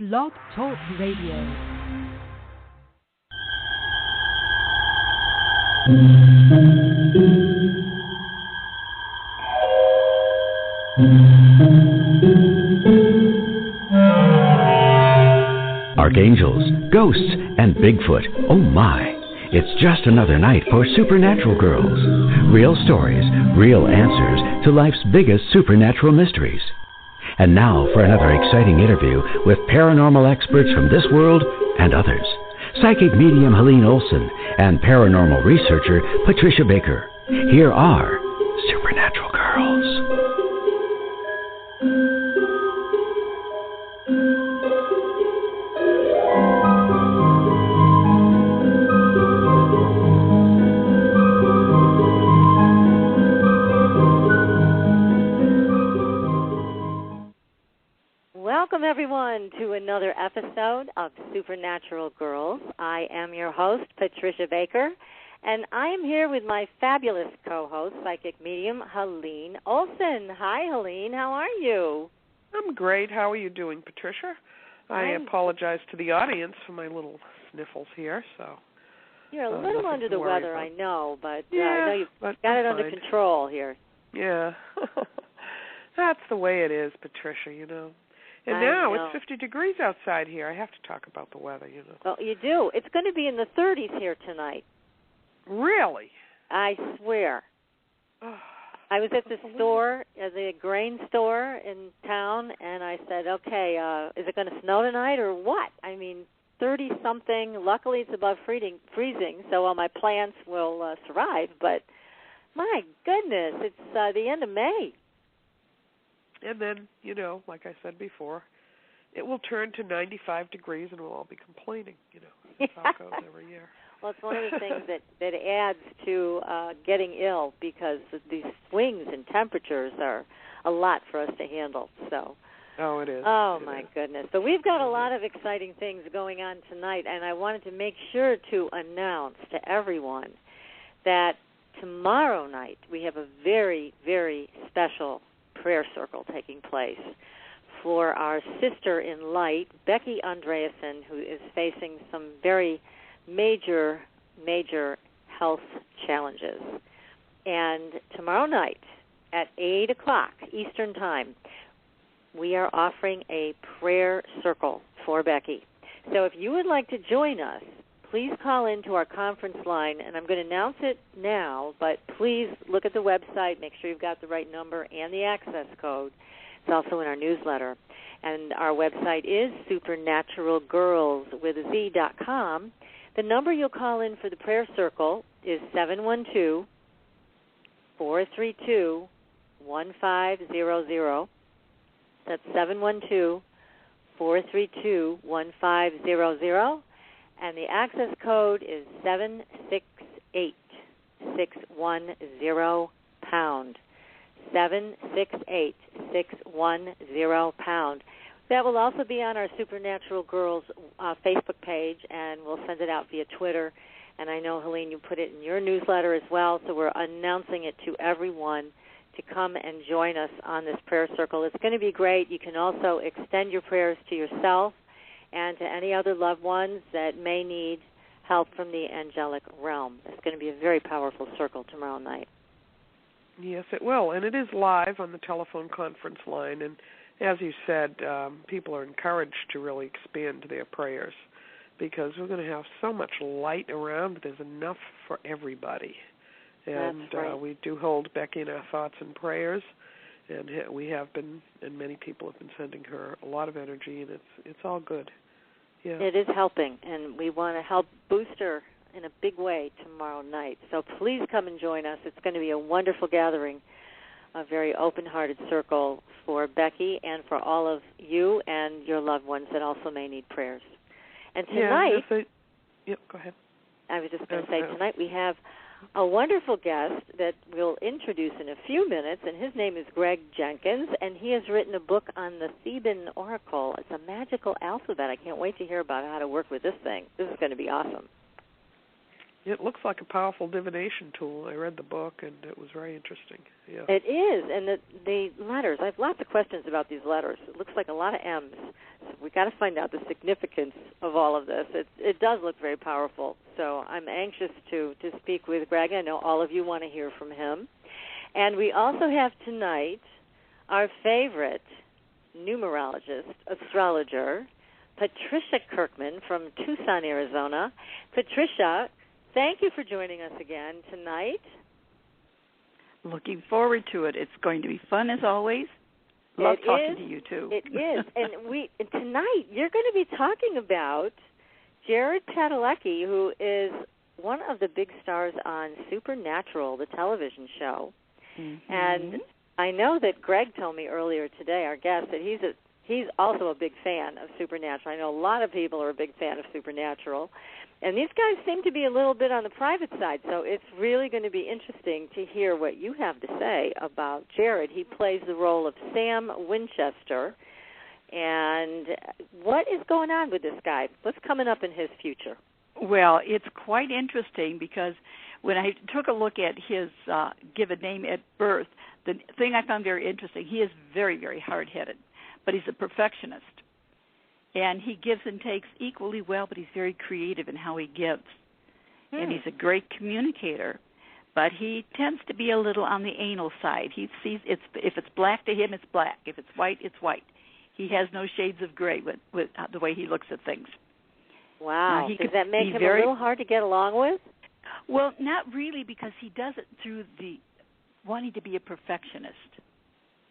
Blog Talk Radio. Archangels, ghosts, and Bigfoot. Oh my! It's just another night for Supernatural Girls. Real stories, real answers to life's biggest supernatural mysteries. And now for another exciting interview with paranormal experts from this world and others. Psychic medium Helene Olsen and paranormal researcher Patricia Baker. Here are Supernatural Girls. Welcome, everyone, to another episode of Supernatural Girls. I am your host, Patricia Baker, and I am here with my fabulous co-host, psychic medium Helene Olsen. Hi, Helene. How are you? I'm great. How are you doing, Patricia? I apologize to the audience for my little sniffles here. You're a little under the weather, I know, but I know you've got it under control here. Yeah. That's the way it is, Patricia, you know. And now it's 50 degrees outside here. I have to talk about the weather, you know. Well, you do. It's going to be in the 30s here tonight. Really? I swear. I was at the store, the grain store in town, and I said, okay, is it going to snow tonight or what? I mean, 30-something. Luckily, it's above freezing, so all my plants will survive. But, my goodness, it's the end of May. And then, you know, like I said before, it will turn to 95 degrees and we'll all be complaining, you know. That's how it goes every year. Well, it's one of the things that adds to getting ill because these swings in temperatures are a lot for us to handle. So. Oh, it is. Oh, my goodness. But we've got a lot of exciting things going on tonight, and I wanted to make sure to announce to everyone that tomorrow night we have a very, very special prayer circle taking place for our sister in light, Becky Andreasen, who is facing some very major health challenges. And tomorrow night at 8 o'clock Eastern Time, we are offering a prayer circle for Becky. So if you would like to join us, please call into our conference line, and I'm going to announce it now, but please look at the website, make sure you've got the right number and the access code. It's also in our newsletter. And our website is supernaturalgirls.com. The number you'll call in for the prayer circle is 712-432-1500. That's 712-432-1500. And the access code is 768-610#. 768-610#. That will also be on our Supernatural Girls Facebook page, and we'll send it out via Twitter. And I know, Helene, you put it in your newsletter as well, so we're announcing it to everyone to come and join us on this prayer circle. It's going to be great. You can also extend your prayers to yourself and to any other loved ones that may need help from the angelic realm. It's going to be a very powerful circle tomorrow night. Yes, it will. And it is live on the telephone conference line. And as you said, people are encouraged to really expand their prayers because we're going to have so much light around. There's enough for everybody. And That's right. We do hold Becky in our thoughts and prayers. And we have been, and many people have been sending her a lot of energy, and it's all good. Yeah. It is helping, and we want to help boost her in a big way tomorrow night. So please come and join us. It's going to be a wonderful gathering, a very open-hearted circle for Becky and for all of you and your loved ones that also may need prayers. And tonight, go ahead. I was just going to say, tonight we have a wonderful guest that we'll introduce in a few minutes, and his name is Jenkins, and he has written a book on the Theban Oracle. It's a magical alphabet. I can't wait to hear about how to work with this thing. This is going to be awesome. It looks like a powerful divination tool. I read the book, and it was very interesting. Yeah. It is, and the letters. I have lots of questions about these letters. It looks like a lot of M's. It's we got to find out the significance of all of this. It does look very powerful. So I'm anxious to speak with Greg. I know all of you want to hear from him. And we also have tonight our favorite numerologist, astrologer, Patricia Kirkman from Tucson, Arizona. Patricia, thank you for joining us again tonight. Looking forward to it. It's going to be fun as always. Love talking to you too. It is. And tonight you're going to be talking about Gerald Padalecki, who is one of the big stars on Supernatural, the television show. Mm-hmm. And I know that Greg told me earlier today, our guest, that he's also a big fan of Supernatural. I know a lot of people are a big fan of Supernatural. And these guys seem to be a little bit on the private side, so it's really going to be interesting to hear what you have to say about Gerald. He plays the role of Sam Winchester. And what is going on with this guy? What's coming up in his future? Well, it's quite interesting because when I took a look at his given name at birth, the thing I found very interesting, he is very, very hard-headed, but he's a perfectionist. And he gives and takes equally well, but he's very creative in how he gives. And he's a great communicator, but he tends to be a little on the anal side. He sees if it's black to him, it's black. If it's white, it's white. He has no shades of gray with the way he looks at things. Wow. Does that make him a little hard to get along with? Well, not really, because he does it through the wanting to be a perfectionist.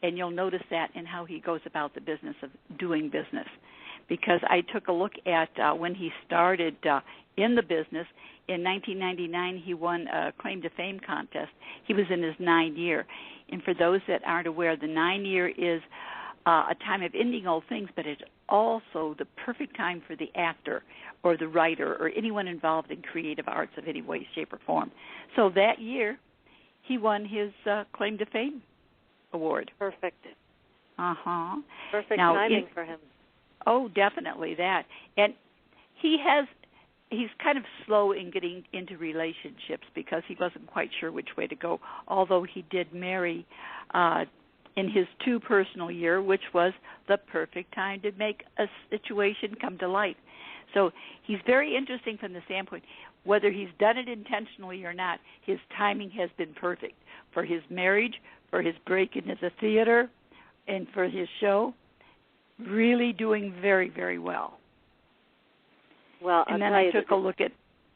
And you'll notice that in how he goes about the business of doing business. Because I took a look at when he started in the business. In 1999, he won a claim to fame contest. He was in his 9th year. And for those that aren't aware, the 9th year is a time of ending old things, but it's also the perfect time for the actor or the writer or anyone involved in creative arts of any way, shape, or form. So that year, he won his claim to fame award. Perfect. Perfect timing for him. Oh, definitely that. And he's kind of slow in getting into relationships because he wasn't quite sure which way to go, although he did marry in his 2 personal year, which was the perfect time to make a situation come to light. So he's very interesting from the standpoint, whether he's done it intentionally or not, his timing has been perfect for his marriage, for his break into the theater, and for his show. Really doing very, very well. Well, and then I took a look at.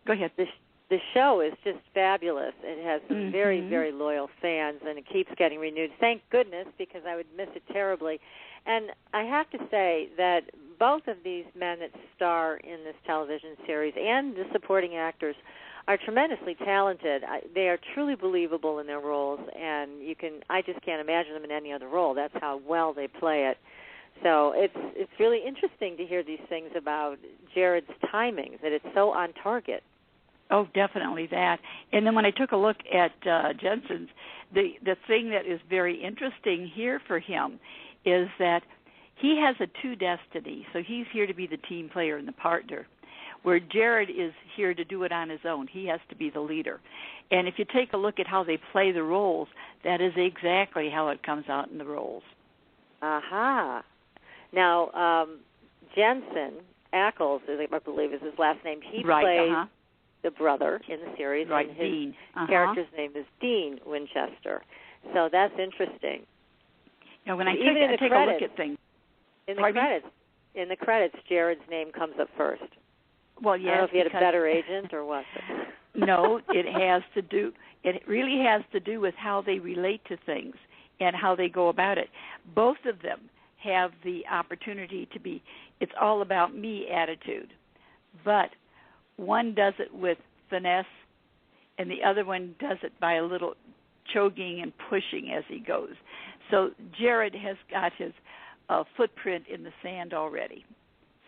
Go ahead. The show is just fabulous. It has some very, very loyal fans, and it keeps getting renewed. Thank goodness, because I would miss it terribly. And I have to say that both of these men that star in this television series and the supporting actors are tremendously talented. They are truly believable in their roles, and I just can't imagine them in any other role. That's how well they play it. So it's really interesting to hear these things about Gerald's timings, that it's so on target. Oh, definitely that. And then when I took a look at Jensen's, the thing that is very interesting here for him is that he has a 2 destiny. So he's here to be the team player and the partner, where Gerald is here to do it on his own. He has to be the leader. And if you take a look at how they play the roles, that is exactly how it comes out in the roles. Aha. Now, Jensen Ackles, I believe is his last name. He plays the brother in the series. Right, and Dean. His character's name is Dean Winchester. So that's interesting. Now, when I take a look at things. In the credits, Gerald's name comes up first. Well, yes. I don't know if he had a better agent or what. No, it really has to do with how they relate to things and how they go about it. Both of them have the opportunity to be, it's all about me attitude. But one does it with finesse, and the other one does it by a little choking and pushing as he goes. So Gerald has got his footprint in the sand already.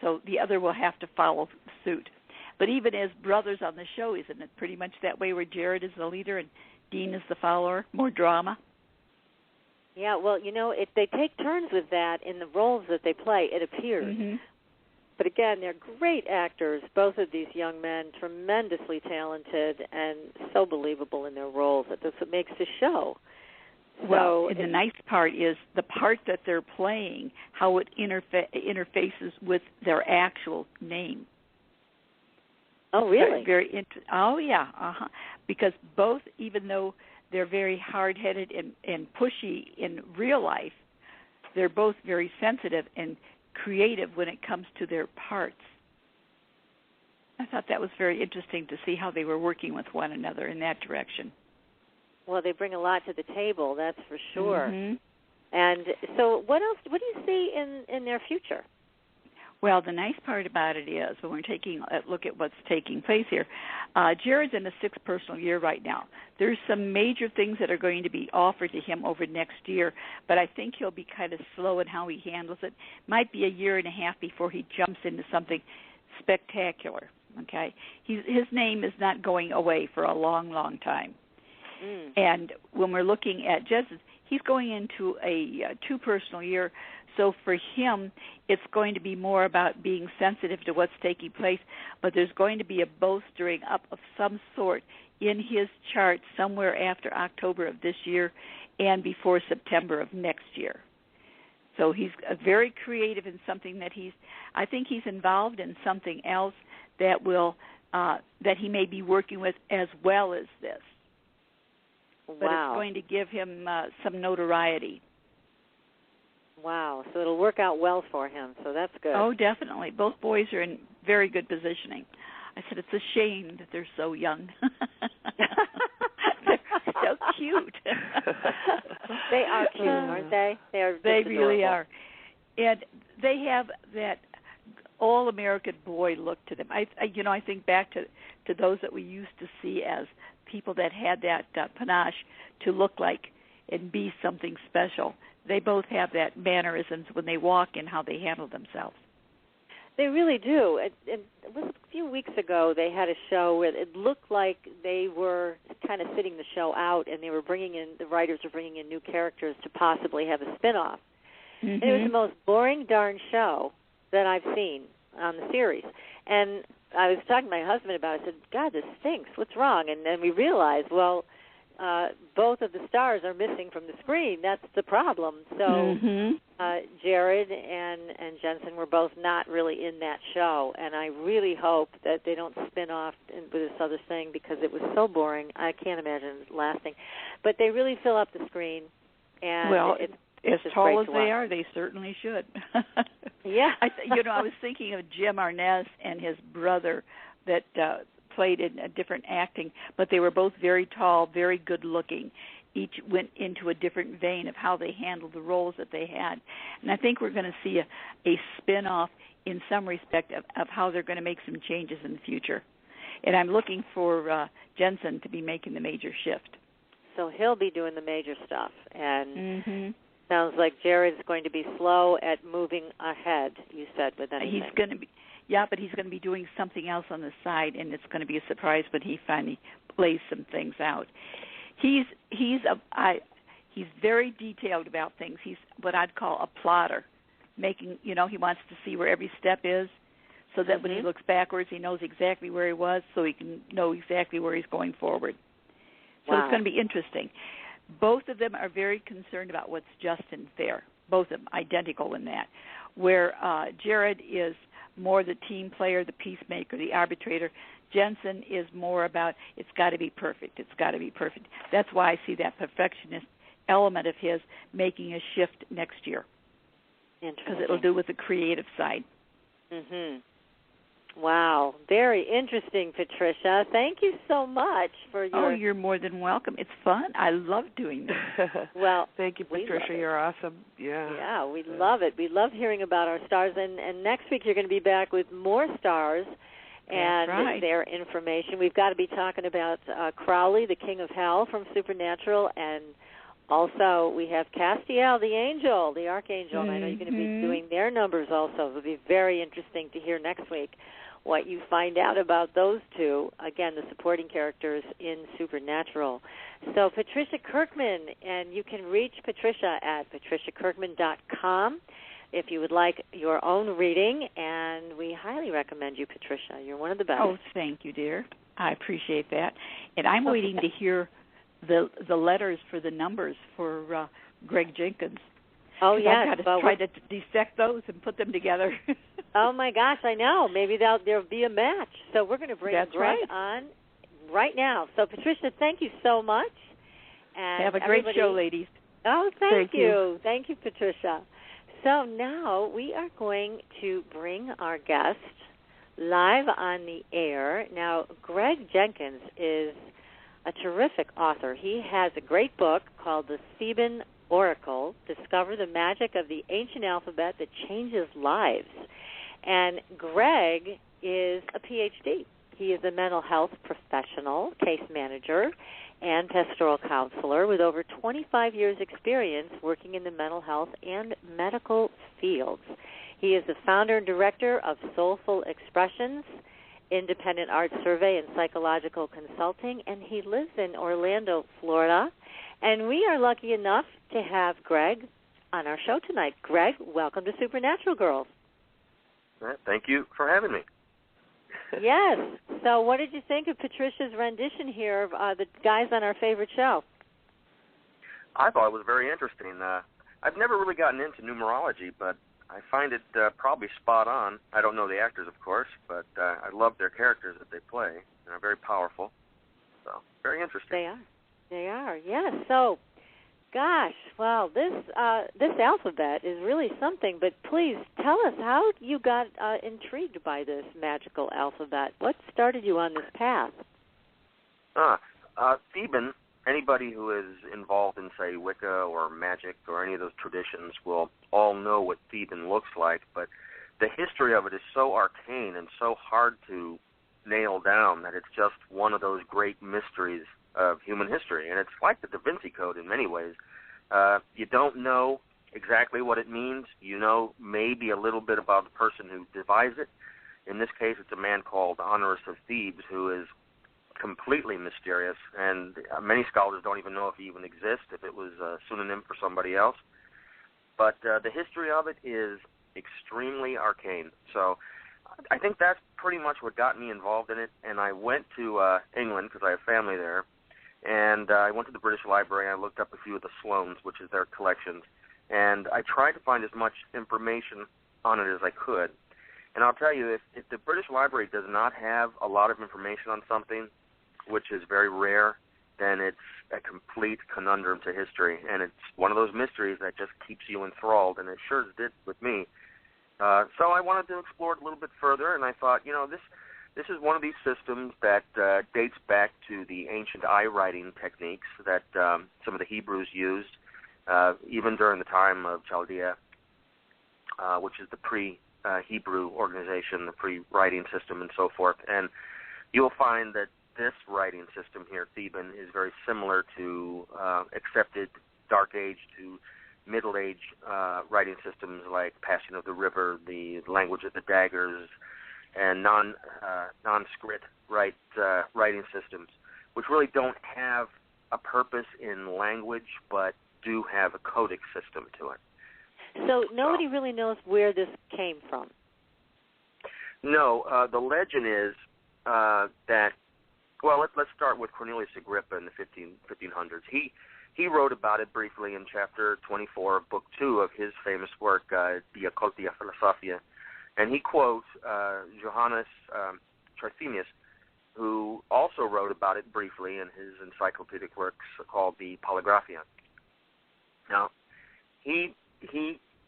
So the other will have to follow suit. But even as brothers on the show, isn't it pretty much that way, where Gerald is the leader and Dean is the follower? More drama? Yeah, well, if they take turns with that in the roles that they play, it appears. Mm-hmm. But again, they're great actors, both of these young men, tremendously talented and so believable in their roles. That's what makes the show. Well, and the nice part is the part that they're playing, how it interfaces with their actual name. Oh, really? Oh, yeah. Because both, even though they're very hard-headed and pushy in real life, they're both very sensitive and creative when it comes to their parts. I thought that was very interesting to see how they were working with one another in that direction. Well, they bring a lot to the table, that's for sure. Mm-hmm. And so what else, what do you see in their future? Well, the nice part about it is, when we're taking a look at what's taking place here, Jared's in the 6th personal year right now. There's some major things that are going to be offered to him over next year, but I think he'll be kind of slow in how he handles it. Might be a year and a half before he jumps into something spectacular, okay? His name is not going away for a long, long time. And when we're looking at Jenkins, he's going into a 2 personal year. So for him, it's going to be more about being sensitive to what's taking place, but there's going to be a bolstering up of some sort in his chart somewhere after October of this year and before September of next year. So he's very creative in something that I think he's involved in something else that that he may be working with as well as this. But it's going to give him some notoriety. Wow. So it'll work out well for him. So that's good. Oh, definitely. Both boys are in very good positioning. I said it's a shame that they're so young. They're so cute. They are cute, aren't they? They really are. And they have that all-American boy look to them. I think back to those that we used to see as people that had that panache to look like and be something special. They both have that mannerisms when they walk and how they handle themselves. They really do. It was a few weeks ago they had a show where it looked like they were kind of sitting the show out, and the writers were bringing in new characters to possibly have a spin-off. Mm-hmm. And it was the most boring darn show that I've seen on the series. And I was talking to my husband about it. I said, God, this stinks. What's wrong? And then we realized, well, both of the stars are missing from the screen. That's the problem. So Jared and Jensen were both not really in that show, and I really hope that they don't spin off with this other thing because it was so boring. I can't imagine it lasting. But they really fill up the screen, and it's as tall as they are, they certainly should. Yeah. I was thinking of Jim Arness and his brother that played in a different acting, but they were both very tall, very good-looking. Each went into a different vein of how they handled the roles that they had. And I think we're going to see a spin-off in some respect of how they're going to make some changes in the future. And I'm looking for Jensen to be making the major shift. So he'll be doing the major stuff. And sounds like Jared's going to be slow at moving ahead, you said, with anything. He's going to be. Yeah, but he's going to be doing something else on the side, and it's going to be a surprise when he finally plays some things out. He's very detailed about things. He's what I'd call a plotter, making he wants to see where every step is, so that when he looks backwards, he knows exactly where he was, so he can know exactly where he's going forward. So it's going to be interesting. Both of them are very concerned about what's just and fair. Both of them identical in that, where Jared is more the team player, the peacemaker, the arbitrator. Jensen is more about it's got to be perfect. It's got to be perfect. That's why I see that perfectionist element of his making a shift next year. Because it'll do with the creative side. Wow. Very interesting, Patricia. Thank you so much for your... Oh, you're more than welcome. It's fun. I love doing this. Well, thank you, Patricia. You're awesome. Yeah, we love it. We love hearing about our stars. And next week you're going to be back with more stars and their information. We've got to be talking about Crowley, the King of Hell from Supernatural, and also we have Castiel, the angel, the archangel, and I know you're going to be doing their numbers also. It'll be very interesting to hear next week what you find out about those two, again, the supporting characters in Supernatural. So Patricia Kirkman, and you can reach Patricia at patriciakirkman.com if you would like your own reading, and we highly recommend you, Patricia. You're one of the best. Oh, thank you, dear. I appreciate that. And I'm waiting to hear the letters for the numbers for Greg Jenkins. Oh, yes. I've got to try to dissect those and put them together. Oh, my gosh, I know. Maybe there'll be a match. So we're going to bring Greg on right now. So, Patricia, thank you so much. And have a great show, ladies. Oh, thank you. Thank you, Patricia. So now we are going to bring our guest live on the air. Now, Greg Jenkins is a terrific author. He has a great book called The Theban Oracle, Discover the Magic of the Ancient Alphabet That Changes Lives. And Greg is a PhD. He is a mental health professional, case manager, and pastoral counselor with over 25 years' experience working in the mental health and medical fields. He is the founder and director of Soulful Expressions, independent art survey and psychological consulting, and he lives in Orlando, Florida. And we are lucky enough to have Greg on our show tonight. Greg, welcome to Supernatural Girls. Thank you for having me. Yes. So what did you think of Patricia's rendition here of the guys on our favorite show? I thought it was very interesting. I've never really gotten into numerology, but I find it probably spot on. I don't know the actors, of course, but I love their characters that they play. They're very powerful. So, very interesting. They are, yes. So, gosh, well, this alphabet is really something, but please tell us how you got intrigued by this magical alphabet. What started you on this path? Theban, anybody who is involved in, say, Wicca or magic or any of those traditions will all know what Theban looks like, but the history of it is so arcane and so hard to nail down that it's just one of those great mysteries of human history. And it's like the Da Vinci Code in many ways. You don't know exactly what it means. You know maybe a little bit about the person who devised it. In this case, it's a man called Honorius of Thebes, who is completely mysterious, and many scholars don't even know if he even exists, if it was a pseudonym for somebody else. But the history of it is extremely arcane. So I think that's pretty much what got me involved in it. And I went to England because I have family there, and I went to the British Library. And I looked up a few of the Sloanes, which is their collections, and I tried to find as much information on it as I could. And I'll tell you, if the British Library does not have a lot of information on something, which is very rare, then it's a complete conundrum to history. And it's one of those mysteries that just keeps you enthralled, and it sure did with me. So I wanted to explore it a little bit further, and I thought, this is one of these systems that dates back to the ancient eye-writing techniques that some of the Hebrews used, even during the time of Chaldea, which is the pre-Hebrew organization, the pre-writing system, and so forth. And you'll find that this writing system here, Theban, is very similar to accepted Dark Age to Middle Age writing systems like Passing of the River, the Language of the Daggers, and non-script writing systems, which really don't have a purpose in language but do have a codex system to it. So nobody really knows where this came from. No, the legend is that, well, let's start with Cornelius Agrippa in the 1500s. He wrote about it briefly in chapter 24 of Book 2 of his famous work, De Occultia Philosophia. And he quotes Johannes Trithemius, who also wrote about it briefly in his encyclopedic works called the Polygraphia. Now, he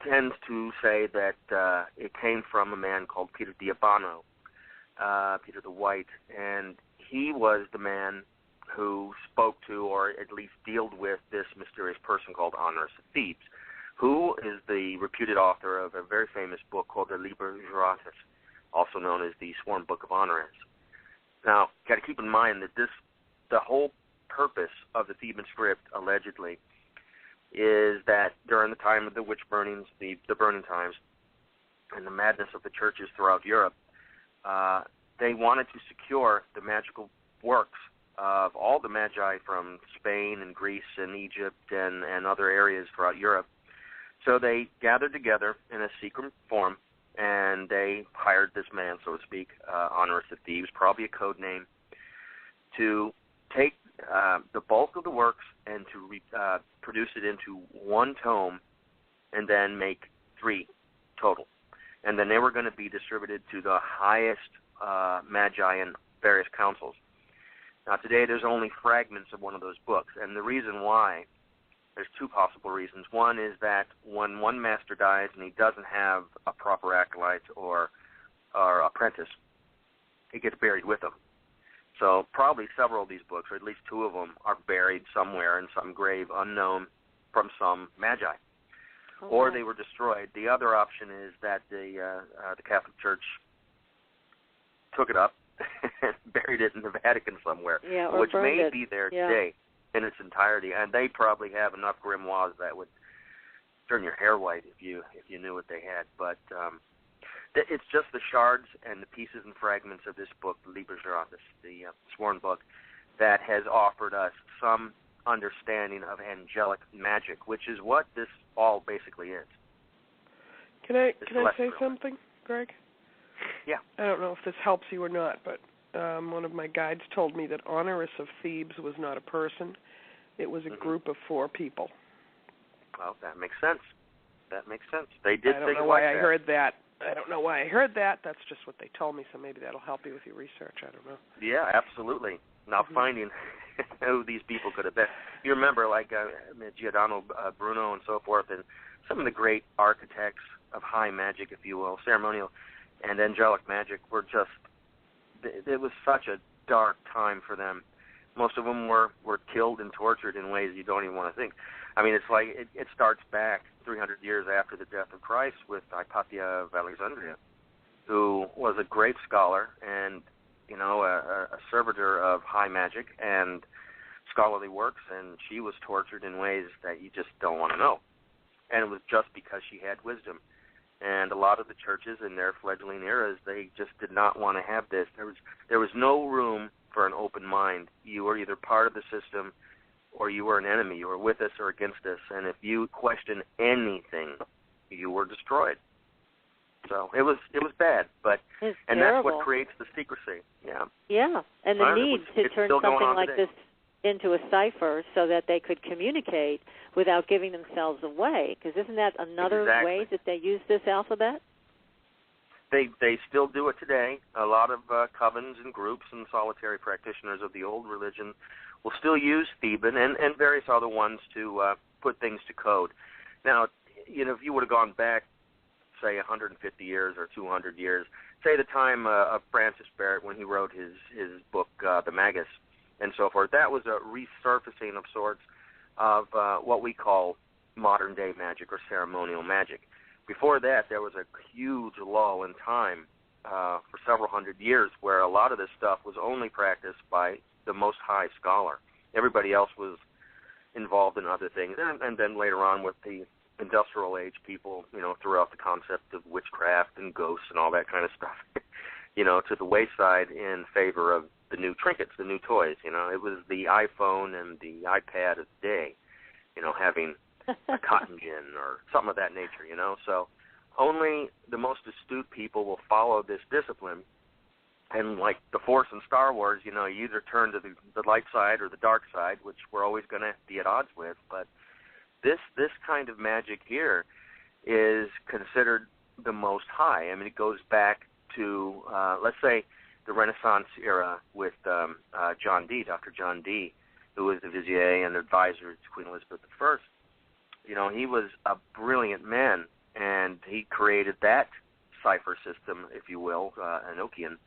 tends to say that it came from a man called Peter Diabano, Peter the White, and he was the man who spoke to, or at least dealt with, this mysterious person called Honorius of Thebes, who is the reputed author of a very famous book called the Liber Juratus, also known as the Sworn Book of Honorius. Now, got to keep in mind that the whole purpose of the Theban script, allegedly, is that during the time of the witch burnings, the burning times, and the madness of the churches throughout Europe, they wanted to secure the magical works of all the magi from Spain and Greece and Egypt and other areas throughout Europe. So they gathered together in a secret form, and they hired this man, so to speak, Honorius of Thebes, probably a code name, to take the bulk of the works and to produce it into one tome and then make 3 total. And then they were going to be distributed to the highest magi in various councils. Now, today there's only fragments of one of those books, and the reason why, there's 2 possible reasons. One is that when one master dies and he doesn't have a proper acolyte or apprentice, he gets buried with him. So probably several of these books, or at least 2 of them, are buried somewhere in some grave unknown from some magi. Okay. Or they were destroyed. The other option is that the Catholic Church took it up and buried it in the Vatican somewhere, or which may it. be there today in its entirety. And they probably have enough grimoires that would turn your hair white if you knew what they had. But it's just the shards and the pieces and fragments of this book, the Liber Geratis, the sworn book, that has offered us some understanding of angelic magic, which is what this all basically is. Can I say something, Greg? Yeah. I don't know if this helps you or not, but one of my guides told me that Honorius of Thebes was not a person. It was a group of 4 people. Well, that makes sense. They did. I don't know why I heard that. I don't know why I heard that. That's just what they told me, so maybe that'll help you with your research. I don't know. Yeah, absolutely. Now, finding who these people could have been. You remember, like Giordano Bruno and so forth, and some of the great architects of high magic, if you will, ceremonial and angelic magic, were just, it was such a dark time for them. Most of them were killed and tortured in ways you don't even want to think. I mean, it's like it starts back 300 years after the death of Christ with Hypatia of Alexandria, who was a great scholar and, a servitor of high magic and scholarly works, and she was tortured in ways that you just don't want to know. And it was just because she had wisdom. And a lot of the churches in their fledgling eras, they just did not want to have this. There was no room for an open mind. You were either part of the system or you were an enemy. You were with us or against us. And if you questioned anything, you were destroyed. So it was bad, but and that's what creates the secrecy. Yeah. Yeah, and the need to turn something like this into a cipher so that they could communicate without giving themselves away. Because isn't that another way that they use this alphabet? They still do it today. A lot of covens and groups and solitary practitioners of the old religion will still use Theban and various other ones to put things to code. Now, if you would have gone back, say, 150 years or 200 years, say the time of Francis Barrett when he wrote his book, The Magus, and so forth, that was a resurfacing of sorts of what we call modern-day magic or ceremonial magic. Before that, there was a huge lull in time for several hundred years where a lot of this stuff was only practiced by the most high scholar. Everybody else was involved in other things. And then later on with the industrial age people, threw out the concept of witchcraft and ghosts and all that kind of stuff, to the wayside in favor of the new trinkets, the new toys. It was the iPhone and the iPad of the day, having a cotton gin or something of that nature, So only the most astute people will follow this discipline. And like the Force in Star Wars, you either turn to the light side or the dark side, which we're always going to be at odds with. But this kind of magic here is considered the most high. I mean, it goes back to, let's say, the Renaissance era with John Dee, Dr. John Dee, who was the vizier and advisor to Queen Elizabeth I. He was a brilliant man, and he created that cipher system, if you will, Enochian,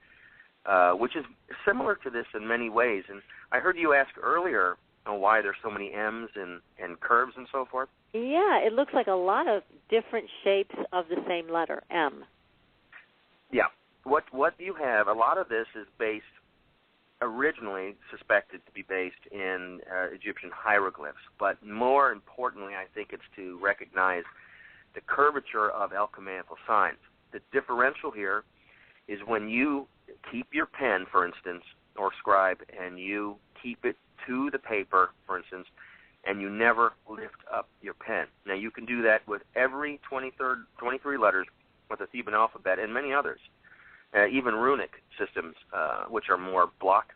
which is similar to this in many ways. And I heard you ask earlier why there's so many M's and curves and so forth. Yeah, it looks like a lot of different shapes of the same letter, M. Yeah. What you have, a lot of this is based, originally suspected to be based in Egyptian hieroglyphs, but more importantly, I think it's to recognize the curvature of alchemical signs. The differential here is when you keep your pen, for instance, or scribe, and you keep it to the paper, for instance, and you never lift up your pen. Now, you can do that with every 23 letters with the Theban alphabet and many others, even runic systems, which are more block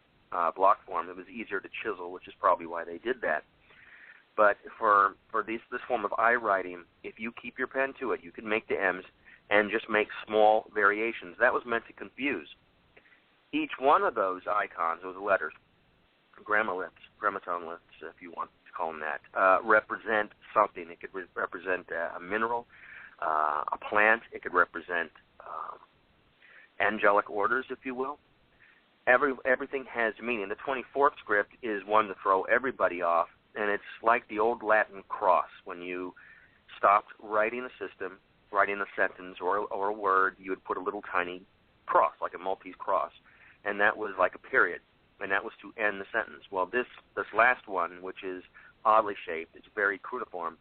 block form. It was easier to chisel, which is probably why they did that. But for this form of eye writing, if you keep your pen to it, you can make the M's and just make small variations. That was meant to confuse. Each one of those icons, those letters, grammaton lips, if you want to call them that, represent something. It could represent a mineral, a plant. It could represent angelic orders, if you will. Everything has meaning. The 24th script is one to throw everybody off, and it's like the old Latin cross. When you stopped writing a system, writing a sentence or a word, you would put a little tiny cross, like a Maltese cross, and that was like a period, and that was to end the sentence. Well, this last one, which is oddly shaped, it's very cruciform,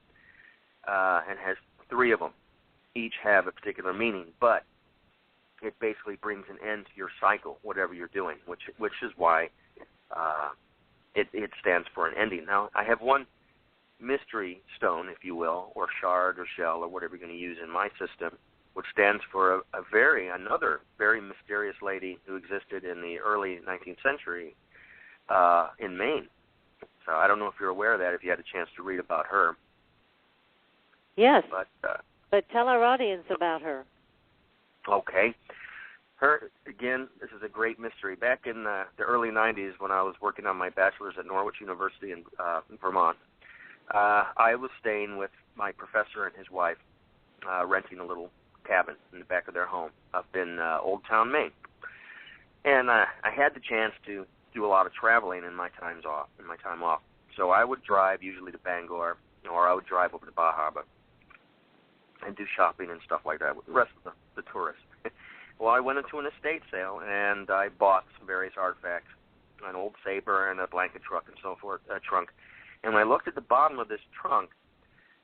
and has 3 of them. Each have a particular meaning, but it basically brings an end to your cycle, whatever you're doing, which is why it stands for an ending. Now, I have one mystery stone, if you will, or shard or shell or whatever you're going to use in my system, which stands for another very mysterious lady who existed in the early 19th century in Maine. So I don't know if you're aware of that, if you had a chance to read about her. Yes, but tell our audience about her. Okay. Her, again, this is a great mystery. Back in the early 90s when I was working on my bachelor's at Norwich University in Vermont, I was staying with my professor and his wife, renting a little cabin in the back of their home up in Old Town, Maine. And I had the chance to do a lot of traveling in my time off. So I would drive usually to Bangor, or I would drive over to Bar Harbor and do shopping and stuff like that with the rest of the tourists. Well, I went into an estate sale, and I bought some various artifacts, an old saber and a blanket trunk and so forth, trunk. And when I looked at the bottom of this trunk,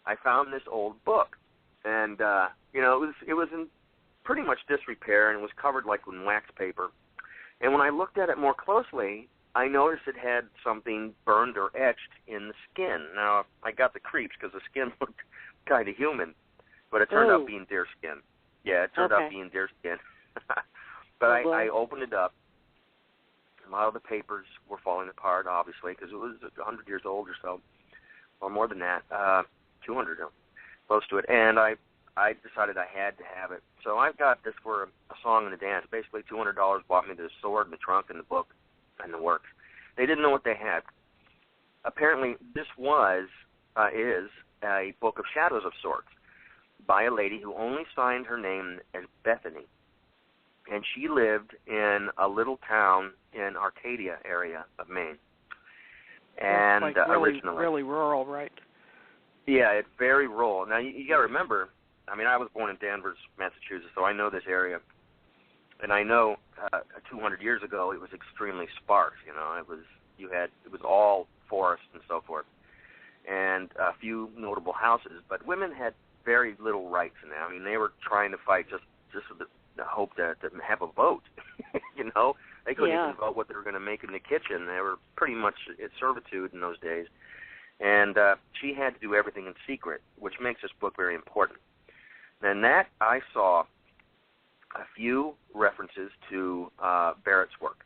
I found this old book. And, it was in pretty much disrepair, and it was covered like with wax paper. And when I looked at it more closely, I noticed it had something burned or etched in the skin. Now, I got the creeps because the skin looked kind of human, but it turned out being deer skin. Yeah, it turned out being deer skin. But I opened it up. A lot of the papers were falling apart, obviously, because it was 100 years old or so, or more than that, 200, close to it. And I decided I had to have it. So I've got this for a song and a dance. Basically, $200 bought me the sword and the trunk and the book and the works. They didn't know what they had. Apparently, this is a book of shadows of sorts by a lady who only signed her name as Bethany. And she lived in a little town in Arcadia area of Maine. And like originally, really rural, right? Yeah, it's very rural. Now, you got to remember, I was born in Danvers, Massachusetts, so I know this area. And I know 200 years ago it was extremely sparse. It was all forest and so forth, and a few notable houses. But women had very little rights in that. They were trying to fight just with the hope to have a vote. They couldn't even vote what they were going to make in the kitchen. They were pretty much at servitude in those days. And she had to do everything in secret, which makes this book very important. And that I saw a few references to Barrett's work.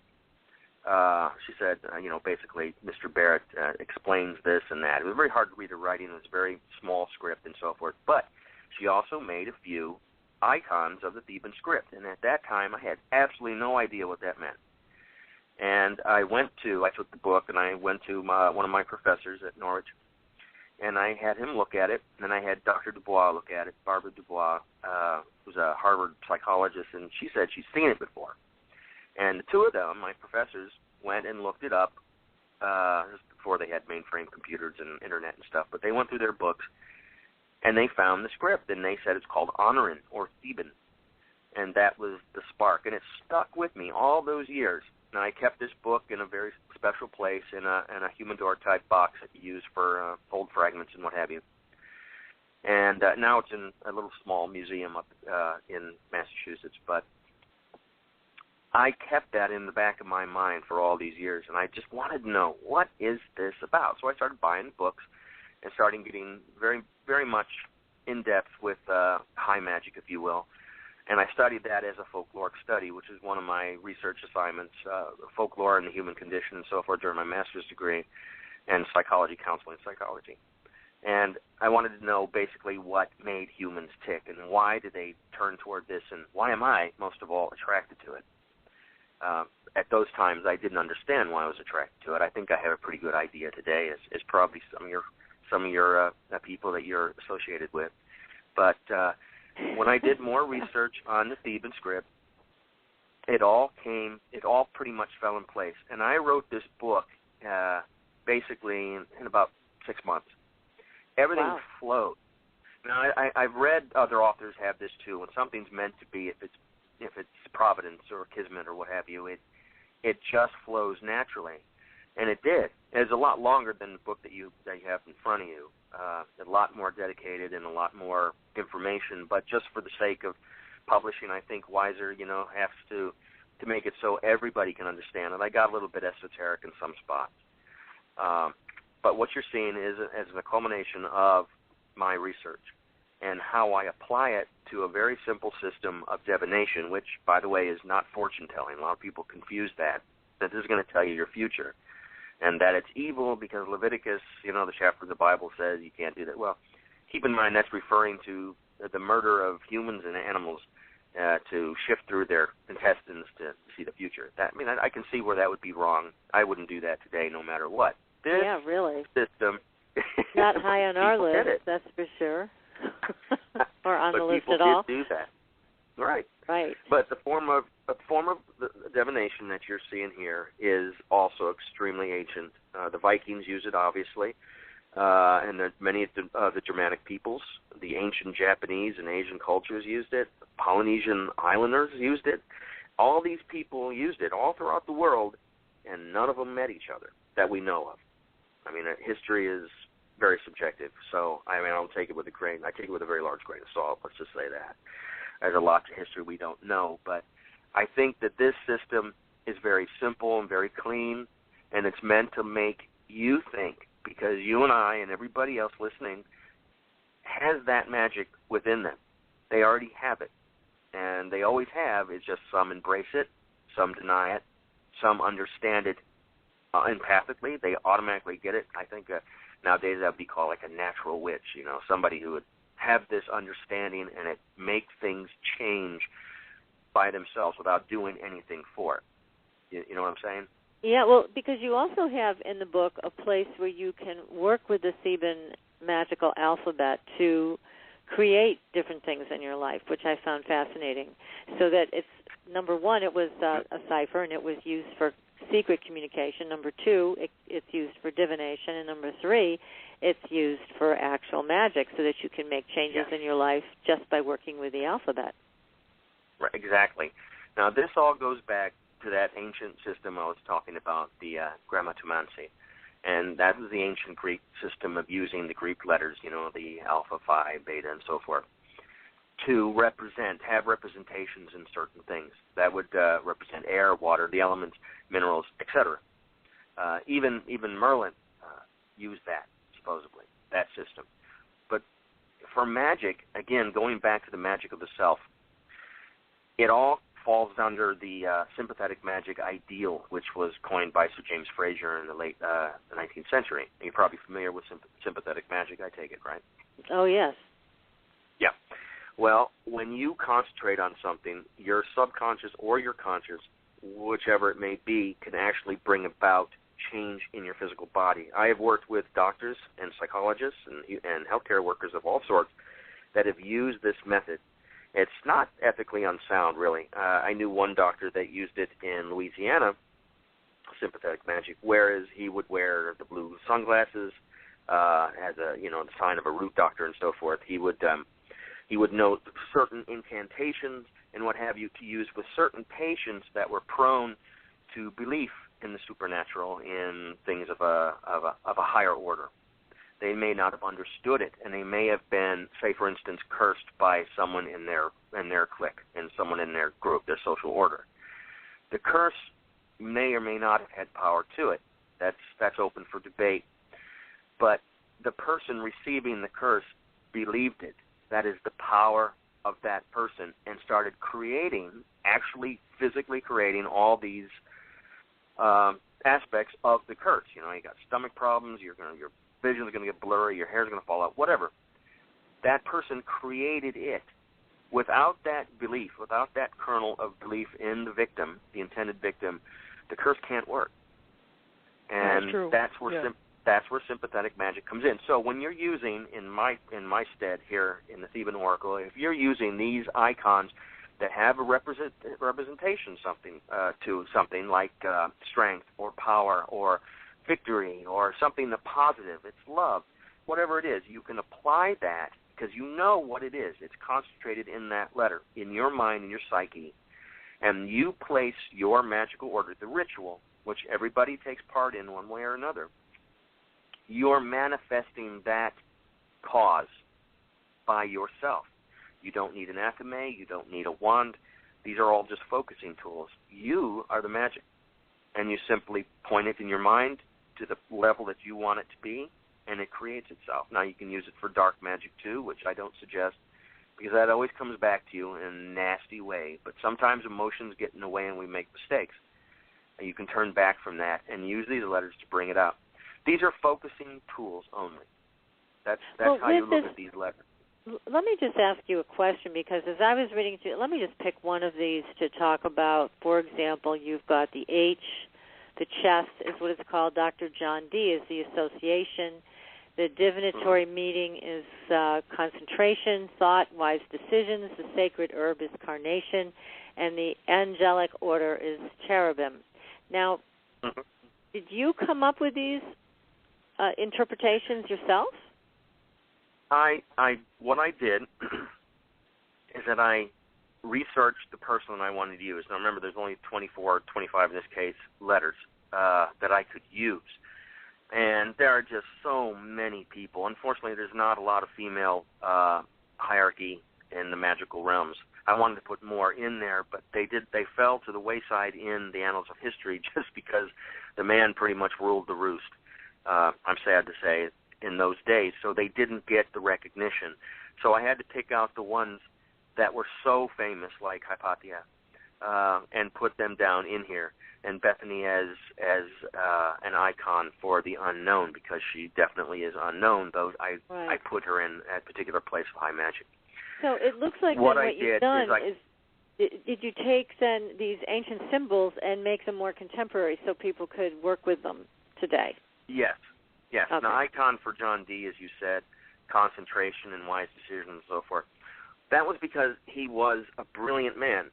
She said, basically, Mr. Barrett explains this and that. It was very hard to read her writing. It was very small script and so forth. But she also made a few icons of the Theban script. And at that time, I had absolutely no idea what that meant. And I took the book, and I went to one of my professors at Norwich, and I had him look at it, and I had Dr. Dubois look at it, Barbara Dubois, who's a Harvard psychologist, and she said she's seen it before. And the two of them, my professors, went and looked it up before they had mainframe computers and internet and stuff, but they went through their books, and they found the script, and they said it's called Honorin or Theban, and that was the spark. And it stuck with me all those years. And I kept this book in a very special place in a humidor-type box that you use for old fragments and what have you. And now it's in a little small museum up in Massachusetts. But I kept that in the back of my mind for all these years, and I just wanted to know, what is this about? So I started buying books and started getting very, very much in-depth with high magic, if you will. And I studied that as a folkloric study, which is one of my research assignments, folklore and the human condition and so forth during my master's degree, and psychology, counseling psychology. And I wanted to know basically what made humans tick and why did they turn toward this, and why am I, most of all, attracted to it. At those times, I didn't understand why I was attracted to it. I think I have a pretty good idea today, as probably some of your people that you're associated with. But when I did more research on the Theban script, it all pretty much fell in place. And I wrote this book basically in about 6 months. Everything flowed. Now, I've read other authors have this too. When something's meant to be, if it's providence or kismet or what have you, it just flows naturally, and it did. It's a lot longer than the book that you have in front of you. A lot more dedicated and a lot more information. But just for the sake of publishing, I think Weiser, has to make it so everybody can understand it. I got a little bit esoteric in some spots. But what you're seeing is a culmination of my research and how I apply it to a very simple system of divination, which, by the way, is not fortune-telling. A lot of people confuse that this is going to tell you your future, and that it's evil because Leviticus, the chapter of the Bible says you can't do that. Well, keep in mind that's referring to the murder of humans and animals to shift through their intestines to see the future. I can see where that would be wrong. I wouldn't do that today no matter what. This system not high on our list, that's for sure. Or on the list at all. But people did do that. Right. Right. But the form of the divination that you're seeing here is also extremely ancient. The Vikings use it, obviously, and many of the Germanic peoples, the ancient Japanese and Asian cultures used it. Polynesian islanders used it. All these people used it all throughout the world, and none of them met each other that we know of. History is very subjective, so I don't take it with a grain. I take it with a very large grain of salt. Let's just say that. There's a lot to history we don't know, but I think that this system is very simple and very clean, and it's meant to make you think, because you and I and everybody else listening has that magic within them. They already have it, and they always have. It's just some embrace it, some deny it, some understand it empathically. They automatically get it. I think nowadays that would be called like a natural witch, somebody who would have this understanding and it make things change by themselves without doing anything for it. You know what I'm saying? Yeah, well, because you also have in the book a place where you can work with the Theban magical alphabet to create different things in your life, which I found fascinating. So that it's, number one, it was a cipher, and it was used for secret communication. Number two, it's used for divination. And number three, it's used for actual magic so that you can make changes in your life just by working with the alphabet. Right, exactly. Now, this all goes back to that ancient system I was talking about, the grammatomancy. And that was the ancient Greek system of using the Greek letters, the alpha, phi, beta, and so forth, to have representations in certain things. That would represent air, water, the elements, minerals, etc. Even Merlin used that, supposedly, that system. But for magic, again, going back to the magic of the self, it all falls under the sympathetic magic ideal, which was coined by Sir James Frazer in the late 19th century. You're probably familiar with sympathetic magic, I take it, right? Oh, yes. Yeah. Well, when you concentrate on something, your subconscious or your conscious, whichever it may be, can actually bring about change in your physical body. I have worked with doctors and psychologists and healthcare workers of all sorts that have used this method. It's not ethically unsound, really. I knew one doctor that used it in Louisiana, sympathetic magic, whereas he would wear the blue sunglasses as a, the sign of a root doctor and so forth. He would note certain incantations and what have you to use with certain patients that were prone to belief in the supernatural, in things of a higher order. They may not have understood it, and they may have been, say, for instance, cursed by someone in their clique, and someone in their group, their social order. The curse may or may not have had power to it. That's open for debate. But the person receiving the curse believed it. That is the power of that person and started actually physically creating all these aspects of the curse. You got stomach problems, your vision's going to get blurry, your hair's going to fall out, whatever. That person created it. Without that belief, without that kernel of belief in the victim, the intended victim, the curse can't work. And that's where sympathetic magic comes in. So when you're using, in my stead here in the Theban Oracle, if you're using these icons that have a representation to something like strength or power or victory or something the positive, it's love, whatever it is, you can apply that because you know what it is. It's concentrated in that letter, in your mind, in your psyche, and you place your magical order, the ritual, which everybody takes part in one way or another. You're manifesting that cause by yourself. You don't need an athame. You don't need a wand. These are all just focusing tools. You are the magic, and you simply point it in your mind to the level that you want it to be, and it creates itself. Now, you can use it for dark magic, too, which I don't suggest, because that always comes back to you in a nasty way. But sometimes emotions get in the way and we make mistakes. And you can turn back from that and use these letters to bring it up. These are focusing tools only. That's how you look at these letters. Let me just ask you a question, because as I was reading through, let me just pick one of these to talk about. For example, you've got the H, the chest is what it's called. Dr. John D is the association. The divinatory meeting is concentration, thought, wise decisions. The sacred herb is carnation. And the angelic order is cherubim. Now, did you come up with these interpretations yourself? What I did is that I researched the person I wanted to use. Now, remember, there's only 24, 25 in this case, letters that I could use. And there are just so many people. Unfortunately, there's not a lot of female hierarchy in the magical realms. I wanted to put more in there, but they fell to the wayside in the annals of history just because the man pretty much ruled the roost. I'm sad to say, in those days. So they didn't get the recognition. So I had to pick out the ones that were so famous, like Hypatia, and put them down in here. And Bethany as an icon for the unknown, because she definitely is unknown, though I put her in a particular place of high magic. So it looks like what you've done is did you take then these ancient symbols and make them more contemporary so people could work with them today? Yes. Okay. An icon for John D, as you said, concentration and wise decisions and so forth. That was because he was a brilliant man.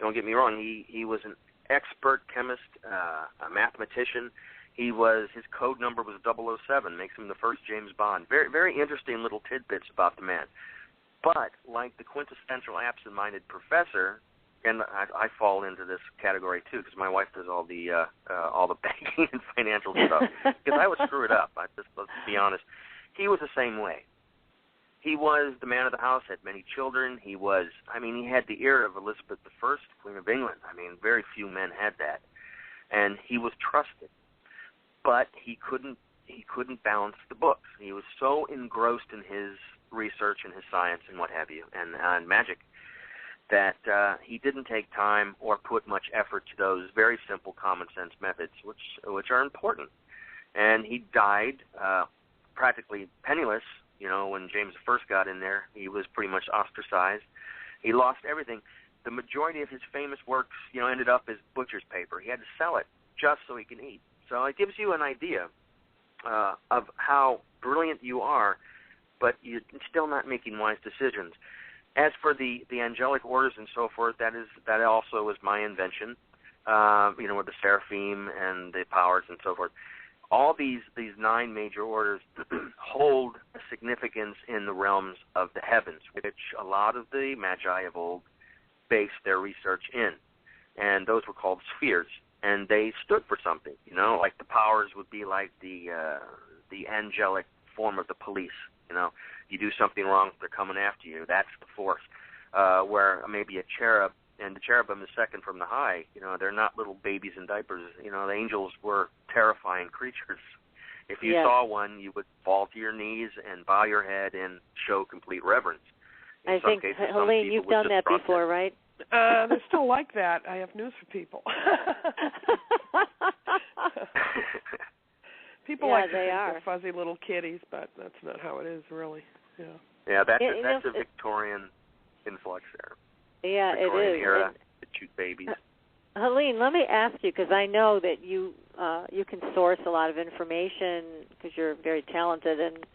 Don't get me wrong. He was an expert chemist, a mathematician. His code number was 007, makes him the first James Bond. Very, very interesting little tidbits about the man. But like the quintessential absent-minded professor, and I fall into this category too, because my wife does all the banking and financial stuff. Because I would screw it up. Let's be honest. He was the same way. He was the man of the house, had many children. He had the ear of Elizabeth I, Queen of England. Very few men had that, and he was trusted. But he couldn't balance the books. He was so engrossed in his research and his science and what have you, and magic, that he didn't take time or put much effort to those very simple common sense methods, which are important. And he died practically penniless. When James I got in there, he was pretty much ostracized. He lost everything. The majority of his famous works, ended up as butcher's paper. He had to sell it just so he can eat. So it gives you an idea of how brilliant you are, but you're still not making wise decisions. As for the angelic orders and so forth, that also was my invention, with the seraphim and the powers and so forth. All these 9 major orders hold a significance in the realms of the heavens, which a lot of the magi of old based their research in. And those were called spheres, and they stood for something. Like the powers would be like the angelic form of the police. You do something wrong, they're coming after you. That's the force. Where maybe a cherub, and the cherubim is second from the high. They're not little babies in diapers. The angels were terrifying creatures. If you saw one, you would fall to your knees and bow your head and show complete reverence. I think, Helene, you've done that before, right? They're still like that. I have news for people. People like to think they're fuzzy little kitties, but that's not how it is, really. Yeah. Yeah, that's a Victorian influx there. Yeah, Victorian it is. era, the cute babies. Helene, let me ask you, because I know that you can source a lot of information because you're very talented. And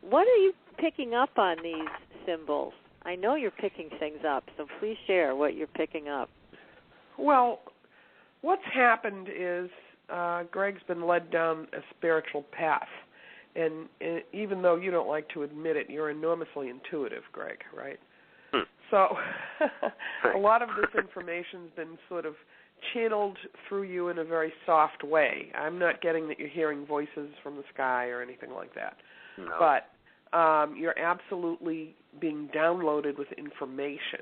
what are you picking up on these symbols? I know you're picking things up, so please share what you're picking up. Well, what's happened is Greg's been led down a spiritual path. And even though you don't like to admit it, you're enormously intuitive, Greg, right? So a lot of this information's been sort of channeled through you in a very soft way. I'm not getting that you're hearing voices from the sky or anything like that. No. But you're absolutely being downloaded with information.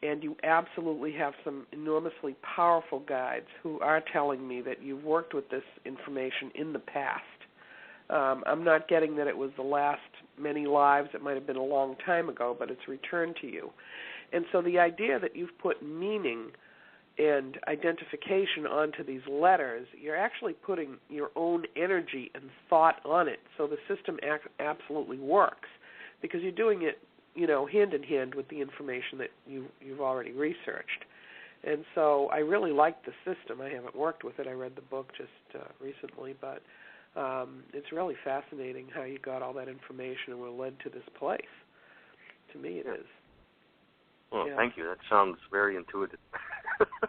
And you absolutely have some enormously powerful guides who are telling me that you've worked with this information in the past. I'm not getting that it was the last many lives. It might have been a long time ago, but it's returned to you. And so the idea that you've put meaning and identification onto these letters, you're actually putting your own energy and thought on it. So the system absolutely works because you're doing it, hand in hand with the information that you've already researched. And so I really like the system. I haven't worked with it. I read the book just recently, but it's really fascinating how you got all that information and were led to this place. To me, it is. Well, thank you. That sounds very intuitive.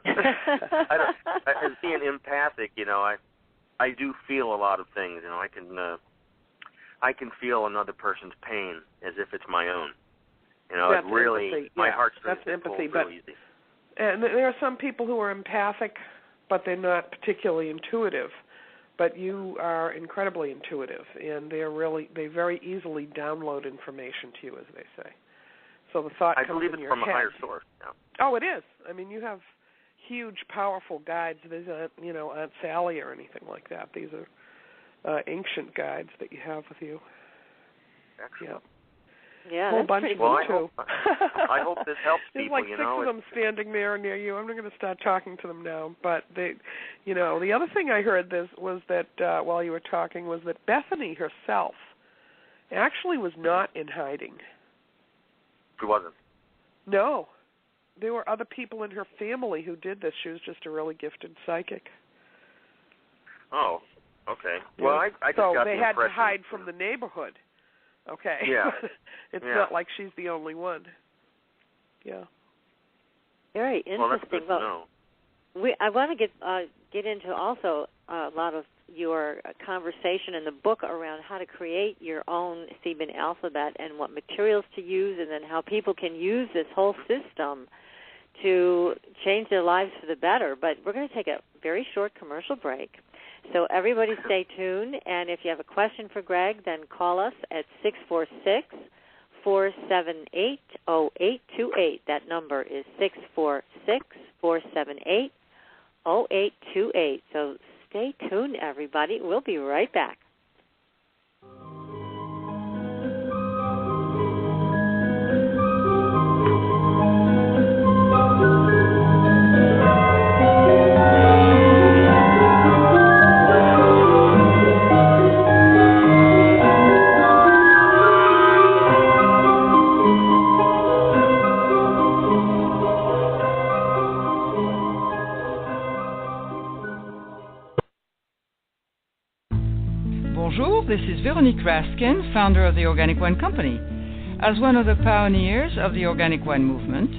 As being empathic, I do feel a lot of things. I can feel another person's pain as if it's my own. That's it really, empathy. my heartstrings that's empathy, pull but real easy. And there are some people who are empathic, but they're not particularly intuitive. But you are incredibly intuitive, and they very easily download information to you, as they say. So the thought comes in your head. I believe it's from a higher source. Yeah. Oh, it is. I mean, you have huge, powerful guides. These aren't, Aunt Sally or anything like that. These are ancient guides that you have with you. Excellent. Yeah, a whole bunch of them, too. I hope this helps people. There's like six of them standing there near you. I'm not going to start talking to them now. But, the other thing I heard was that, while you were talking, was that Bethany herself actually was not in hiding. She wasn't? No. There were other people in her family who did this. She was just a really gifted psychic. Oh, okay. Well, I just got the impression. So they had to hide from the neighborhood. Okay. Yeah. It's not like she's the only one. Yeah. Very interesting. Well, that's good to know. I want to get into also a lot of your conversation in the book around how to create your own Theban alphabet and what materials to use, and then how people can use this whole system to change their lives for the better. But we're going to take a very short commercial break. So everybody stay tuned, and if you have a question for Greg, then call us at 646-478-0828. That number is 646-478-0828. So stay tuned, everybody. We'll be right back. This is Veronique Raskin, founder of the Organic Wine Company. As one of the pioneers of the organic wine movement,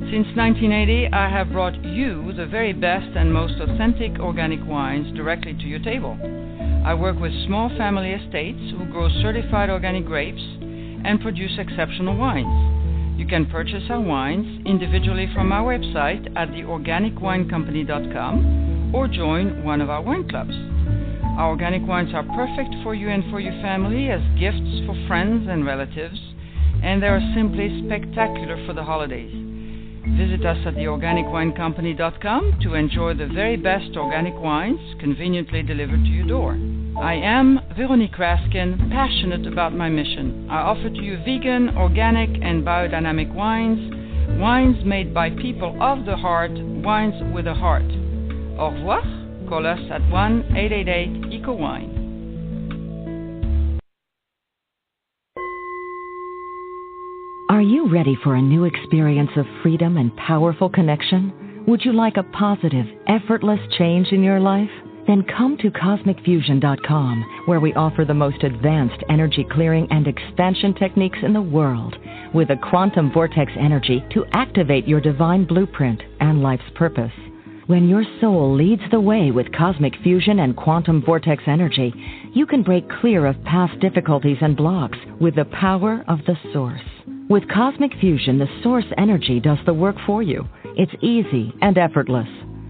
since 1980 I have brought you the very best and most authentic organic wines directly to your table. I work with small family estates who grow certified organic grapes and produce exceptional wines. You can purchase our wines individually from our website at theorganicwinecompany.com or join one of our wine clubs. Our organic wines are perfect for you and for your family as gifts for friends and relatives, and they are simply spectacular for the holidays. Visit us at theorganicwinecompany.com to enjoy the very best organic wines conveniently delivered to your door. I am Veronique Raskin, passionate about my mission. I offer to you vegan, organic, and biodynamic wines made by people of the heart, wines with a heart. Au revoir. Call us at 1-888-ECO-WINE. Are you ready for a new experience of freedom and powerful connection? Would you like a positive, effortless change in your life? Then come to CosmicFusion.com, where we offer the most advanced energy clearing and expansion techniques in the world, with a quantum vortex energy to activate your divine blueprint and life's purpose. When your soul leads the way with cosmic fusion and quantum vortex energy, you can break clear of past difficulties and blocks with the power of the Source. With Cosmic Fusion, the Source energy does the work for you. It's easy and effortless.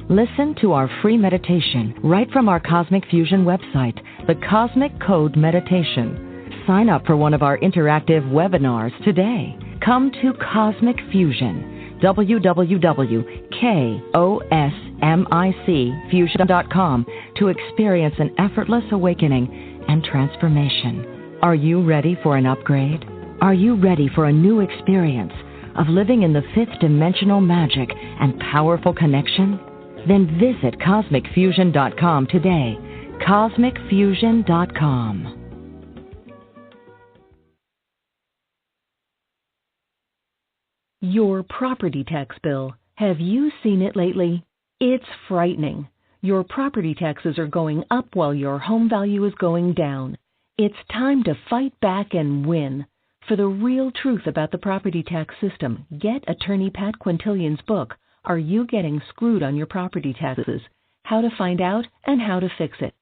Listen to our free meditation right from our Cosmic Fusion website, the Cosmic Code Meditation. Sign up for one of our interactive webinars today. Come to Cosmic Fusion, www.KOSMICfusion.com, to experience an effortless awakening and transformation. Are you ready for an upgrade? Are you ready for a new experience of living in the fifth dimensional magic and powerful connection? Then visit CosmicFusion.com today. CosmicFusion.com. Your property tax bill. Have you seen it lately? It's frightening. Your property taxes are going up while your home value is going down. It's time to fight back and win. For the real truth about the property tax system, get attorney Pat Quintilian's book, Are You Getting Screwed on Your Property Taxes? How to Find Out and How to Fix It.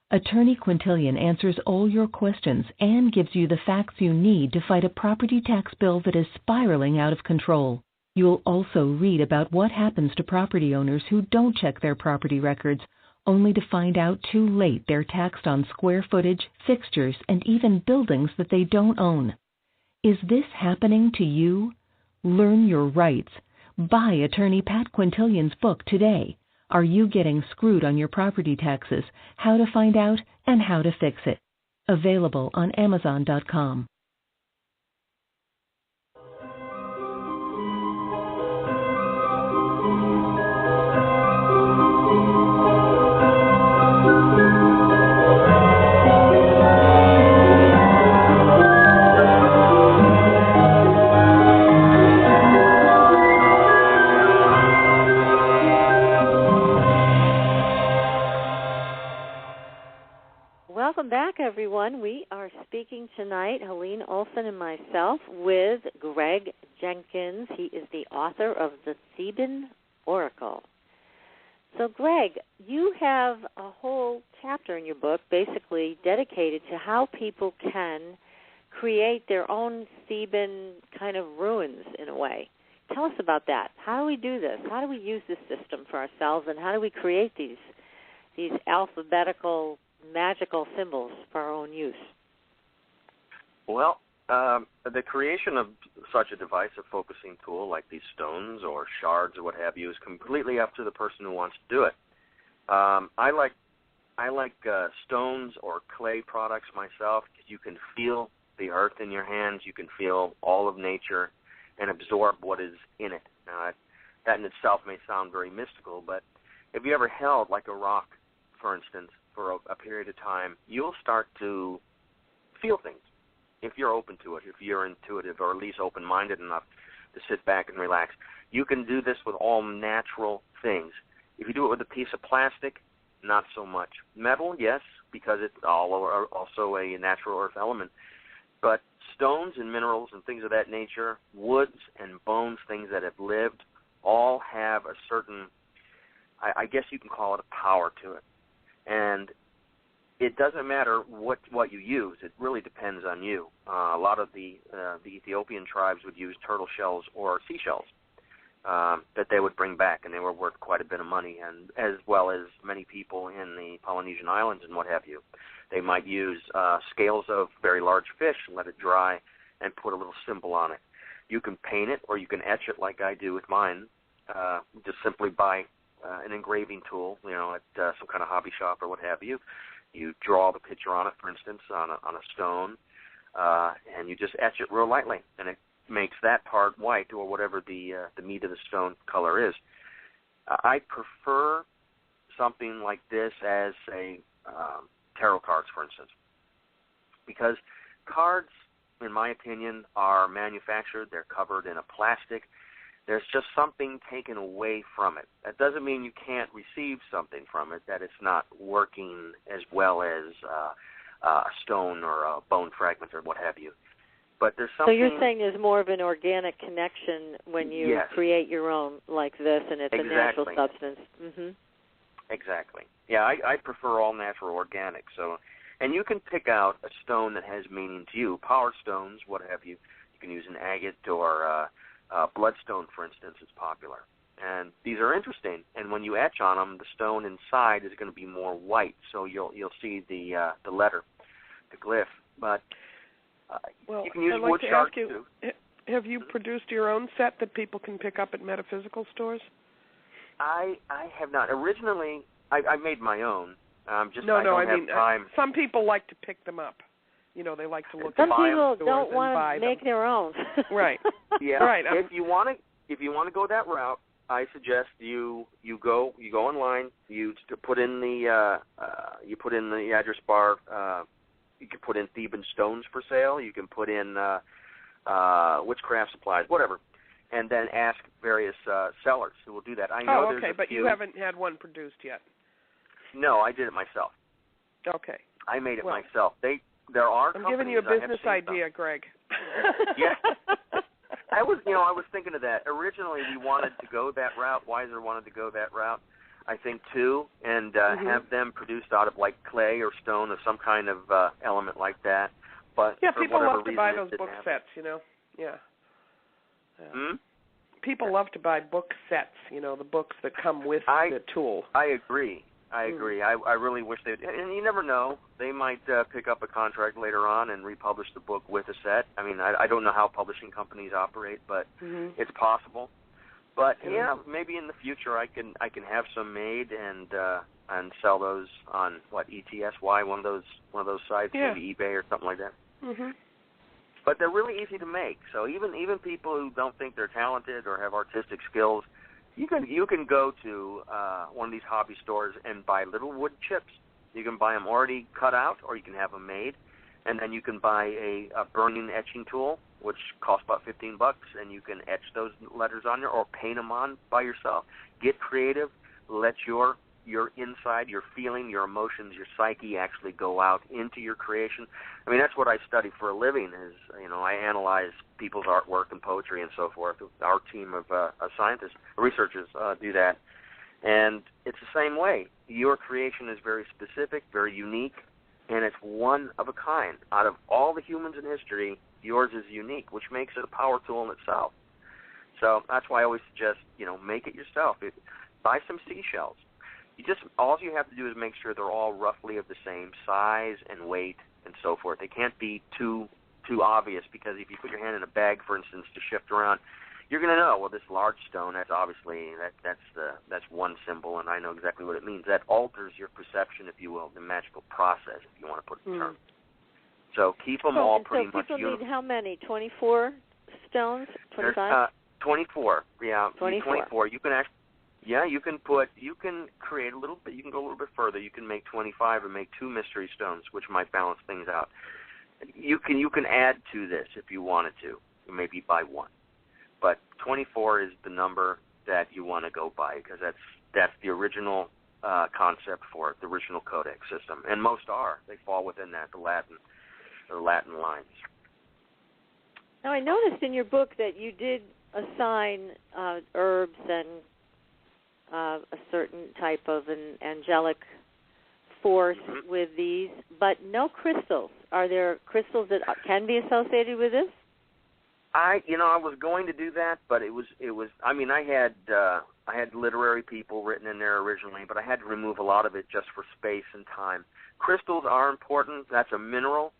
Attorney Quintilian answers all your questions and gives you the facts you need to fight a property tax bill that is spiraling out of control. You'll also read about what happens to property owners who don't check their property records, only to find out too late they're taxed on square footage, fixtures, and even buildings that they don't own. Is this happening to you? Learn your rights. Buy attorney Pat Quintilian's book today. Are You Getting Screwed on Your Property Taxes? How to Find Out and How to Fix It. Available on Amazon.com. Welcome back, everyone. We are speaking tonight, Helene, Olsen, and myself, with Greg Jenkins. He is the author of the Theban Oracle. So, Greg, you have a whole chapter in your book basically dedicated to how people can create their own Theban kind of ruins, in a way. Tell us about that. How do we do this? How do we use this system for ourselves, and how do we create these alphabetical magical symbols for our own use? Well, the creation of such a device, a focusing tool like these stones or shards or what have you, is completely up to the person who wants to do it. I like stones or clay products myself, because you can feel the earth in your hands, you can feel all of nature and absorb what is in it. Now, that in itself may sound very mystical, but if you ever held like a rock, for instance, for a period of time, you'll start to feel things if you're open to it, if you're intuitive or at least open-minded enough to sit back and relax. You can do this with all natural things. If you do it with a piece of plastic, not so much. Metal, yes, because it's also a natural earth element. But stones and minerals and things of that nature, woods and bones, things that have lived, all have a certain, I guess you can call it a power to it. And it doesn't matter what you use. It really depends on you. A lot of the Ethiopian tribes would use turtle shells or seashells that they would bring back, and they were worth quite a bit of money, and as well as many people in the Polynesian islands and what have you. They might use scales of very large fish and let it dry and put a little symbol on it. You can paint it, or you can etch it like I do with mine, just simply by an engraving tool, at some kind of hobby shop or what have you. You draw the picture on it, for instance, on a stone, and you just etch it real lightly, and it makes that part white or whatever the meat of the stone color is. I prefer something like this as, say, tarot cards, for instance, because cards, in my opinion, are manufactured. They're covered in a plastic. There's just something taken away from it. That doesn't mean you can't receive something from it, that it's not working as well as a stone or a bone fragment or what have you. But there's something. So you're saying there's more of an organic connection when you create your own like this, and it's a natural substance. Mm-hmm. Exactly. Yeah, I prefer all natural organic. So, and you can pick out a stone that has meaning to you. Power stones, what have you. You can use an agate or bloodstone, for instance, is popular. And these are interesting. And when you etch on them, the stone inside is going to be more white, so you'll see the letter, the glyph. But you can use wood shards too. Have you produced your own set that people can pick up at metaphysical stores? I have not. Originally, I made my own. I mean, time. Some people like to pick them up. You know, they like to look. Some at people them don't want to make their own. Right. Yeah. Right. If you want to go that route, I suggest you go online. You put in the address bar. You can put in Theban stones for sale. You can put in witchcraft supplies, whatever, and then ask various sellers who will do that. I know. Oh, okay, but you haven't had one produced yet. No, I did it myself. Okay. I made it myself. There are. I'm giving you a business idea, Greg. Yeah. I was thinking of that. Originally, we wanted to go that route. Weiser wanted to go that route, I think, too, and have them produced out of, like, clay or stone or some kind of element like that. But yeah, for people whatever love to reason, buy those book sets, you know. Yeah. People love to buy book sets, you know, the books that come with the tool. I agree. I really wish they'd, and you never know, they might pick up a contract later on and republish the book with a set. I mean, I don't know how publishing companies operate, but it's possible. But yeah, maybe in the future I can have some made and sell those on ETSY, one of those sites, maybe eBay or something like that. Mm-hmm. But they're really easy to make. So even people who don't think they're talented or have artistic skills, you can go to one of these hobby stores and buy little wood chips. You can buy them already cut out, or you can have them made, and then you can buy a burning etching tool, which costs about $15, and you can etch those letters on there or paint them on by yourself. Get creative. Let your inside, your feeling, your emotions, your psyche actually go out into your creation. I mean, that's what I study for a living is, I analyze people's artwork and poetry and so forth. Our team of scientists, researchers do that. And it's the same way. Your creation is very specific, very unique, and it's one of a kind. Out of all the humans in history, yours is unique, which makes it a power tool in itself. So that's why I always suggest, make it yourself. Buy some seashells. All you have to do is make sure they're all roughly of the same size and weight and so forth. They can't be too obvious, because if you put your hand in a bag, for instance, to shift around, you're going to know, well, this large stone, that's obviously that's one symbol, and I know exactly what it means. That alters your perception, if you will, the magical process, if you want to put it in terms. So keep them all pretty much uniform. So people need how many? 24 stones? 25? 24. Yeah, 24. You can actually. Yeah, you can create a little bit. You can go a little bit further. You can make 25 and make 2 mystery stones, which might balance things out. You can add to this if you wanted to, maybe by 1. But 24 is the number that you want to go by, because that's the original concept for it, the original codex system, and most are. They fall within that, the Latin lines. Now, I noticed in your book that you did assign herbs and a certain type of an angelic force with these, but no crystals. Are there crystals that can be associated with this? I was going to do that, but it was. I mean, I had literary people written in there originally, but I had to remove a lot of it just for space and time. Crystals are important. That's a mineral,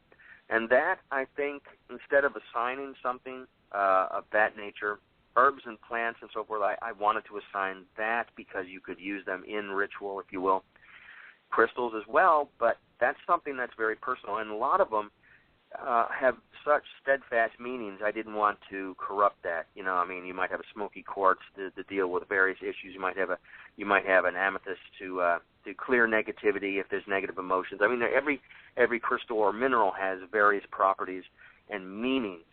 and that, I think, instead of assigning something of that nature, herbs and plants and so forth, I wanted to assign that because you could use them in ritual, if you will. Crystals as well, but that's something that's very personal, and a lot of them have such steadfast meanings. I didn't want to corrupt that. You know, I mean, you might have a smoky quartz to deal with various issues. You might have an amethyst to clear negativity if there's negative emotions. I mean, every crystal or mineral has various properties and meanings.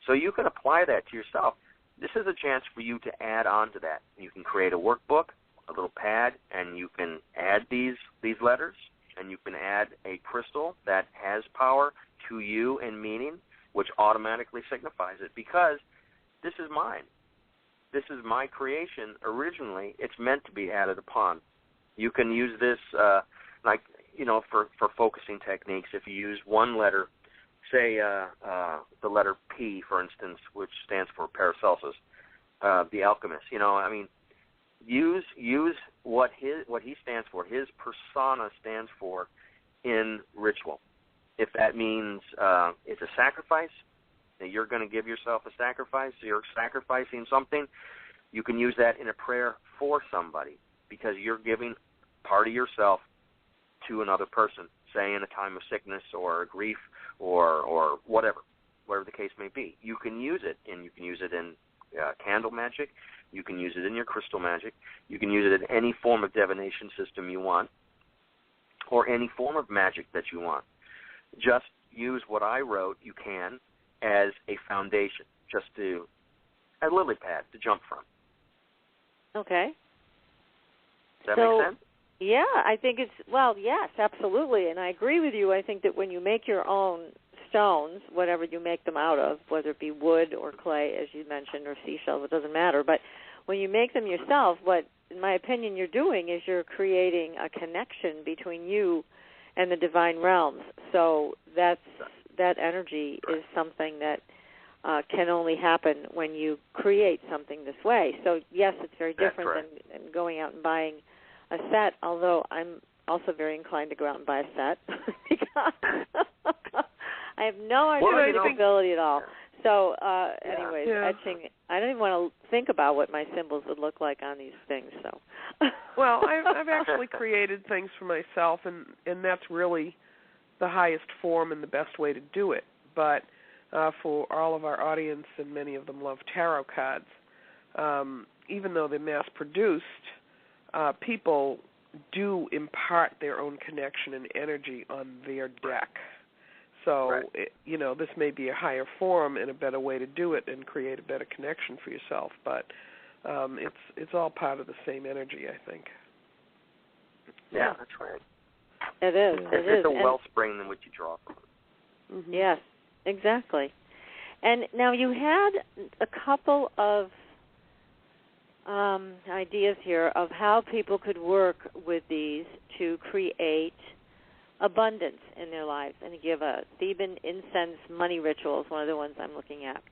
So you can apply that to yourself. This is a chance for you to add on to that. You can create a workbook, a little pad, and you can add these letters, and you can add a crystal that has power to you and meaning, which automatically signifies it, because this is mine. This is my creation originally. It's meant to be added upon. You can use this, for focusing techniques. If you use one letter, say the letter P, for instance, which stands for Paracelsus, the alchemist. You know, I mean, use what he stands for, his persona stands for in ritual. If that means it's a sacrifice, that you're going to give yourself a sacrifice, you're sacrificing something, you can use that in a prayer for somebody, because you're giving part of yourself to another person, say in a time of sickness or grief or whatever the case may be. You can use it, and you can use it in candle magic. You can use it in your crystal magic. You can use it in any form of divination system you want, or any form of magic that you want. Just use what I wrote, you can, as a foundation, a lily pad to jump from. Okay. Does that make sense? Yeah, I think yes, absolutely. And I agree with you. I think that when you make your own stones, whatever you make them out of, whether it be wood or clay, as you mentioned, or seashells, it doesn't matter. But when you make them yourself, what, in my opinion, you're doing is you're creating a connection between you and the divine realms. So that energy is something that can only happen when you create something this way. So, yes, it's very different than going out and buying a set, although I'm also very inclined to go out and buy a set because I have no artistic ability at all. So, etching, I don't even want to think about what my symbols would look like on these things. So, well, I've actually created things for myself, and that's really the highest form and the best way to do it. But for all of our audience, and many of them love tarot cards, even though they're mass-produced, people do impart their own connection and energy on their deck. So, this may be a higher form and a better way to do it and create a better connection for yourself. But it's all part of the same energy, I think. Yeah, that's right. It is. It's a wellspring in which you draw from. Mm-hmm. Yes, exactly. And now you had a couple of ideas here of how people could work with these to create abundance in their lives. And you give a Theban incense money ritual is one of the ones I'm looking at.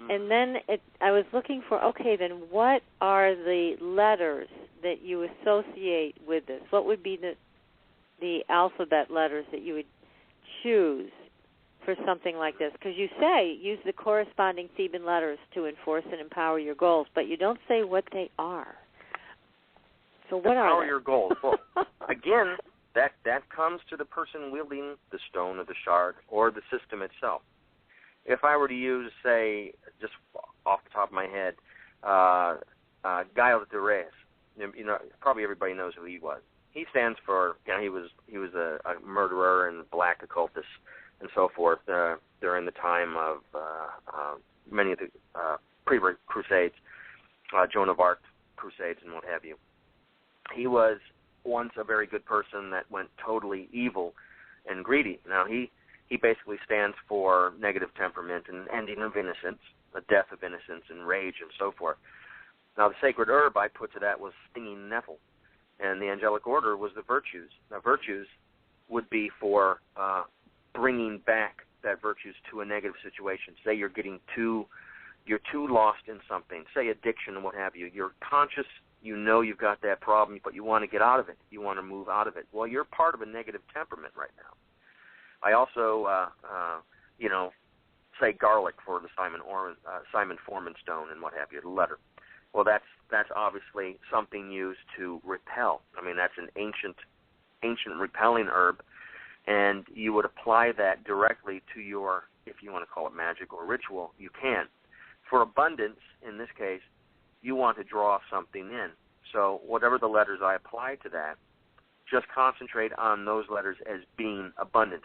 Mm-hmm. And then I was looking for, then what are the letters that you associate with this? What would be the alphabet letters that you would choose for something like this? Because you say use the corresponding Theban letters to enforce and empower your goals, but you don't say what they are. So what are they? Empower your goals. Well, again, that comes to the person wielding the stone or the shard or the system itself. If I were to use, say, just off the top of my head, Girlz, probably everybody knows who he was. He stands for, he was a murderer and black occultist and so forth during the time of many of the pre-Crusades, Joan of Arc Crusades and what have you. He was once a very good person that went totally evil and greedy. Now, he basically stands for negative temperament and ending of innocence, the death of innocence and rage and so forth. Now, the sacred herb I put to that was stinging nettle, and the angelic order was the virtues. Now, virtues would be for bringing back that virtues to a negative situation. Say you're too lost in something, say addiction and what have you. You're conscious, you've got that problem, but you want to get out of it. You want to move out of it. Well, you're part of a negative temperament right now. I also, say garlic for the Simon Foreman stone and what have you, the letter. Well, that's obviously something used to repel. I mean, that's an ancient repelling herb and you would apply that directly to your, if you want to call it magic or ritual, you can. For abundance, in this case, you want to draw something in. So whatever the letters I apply to that, just concentrate on those letters as being abundant.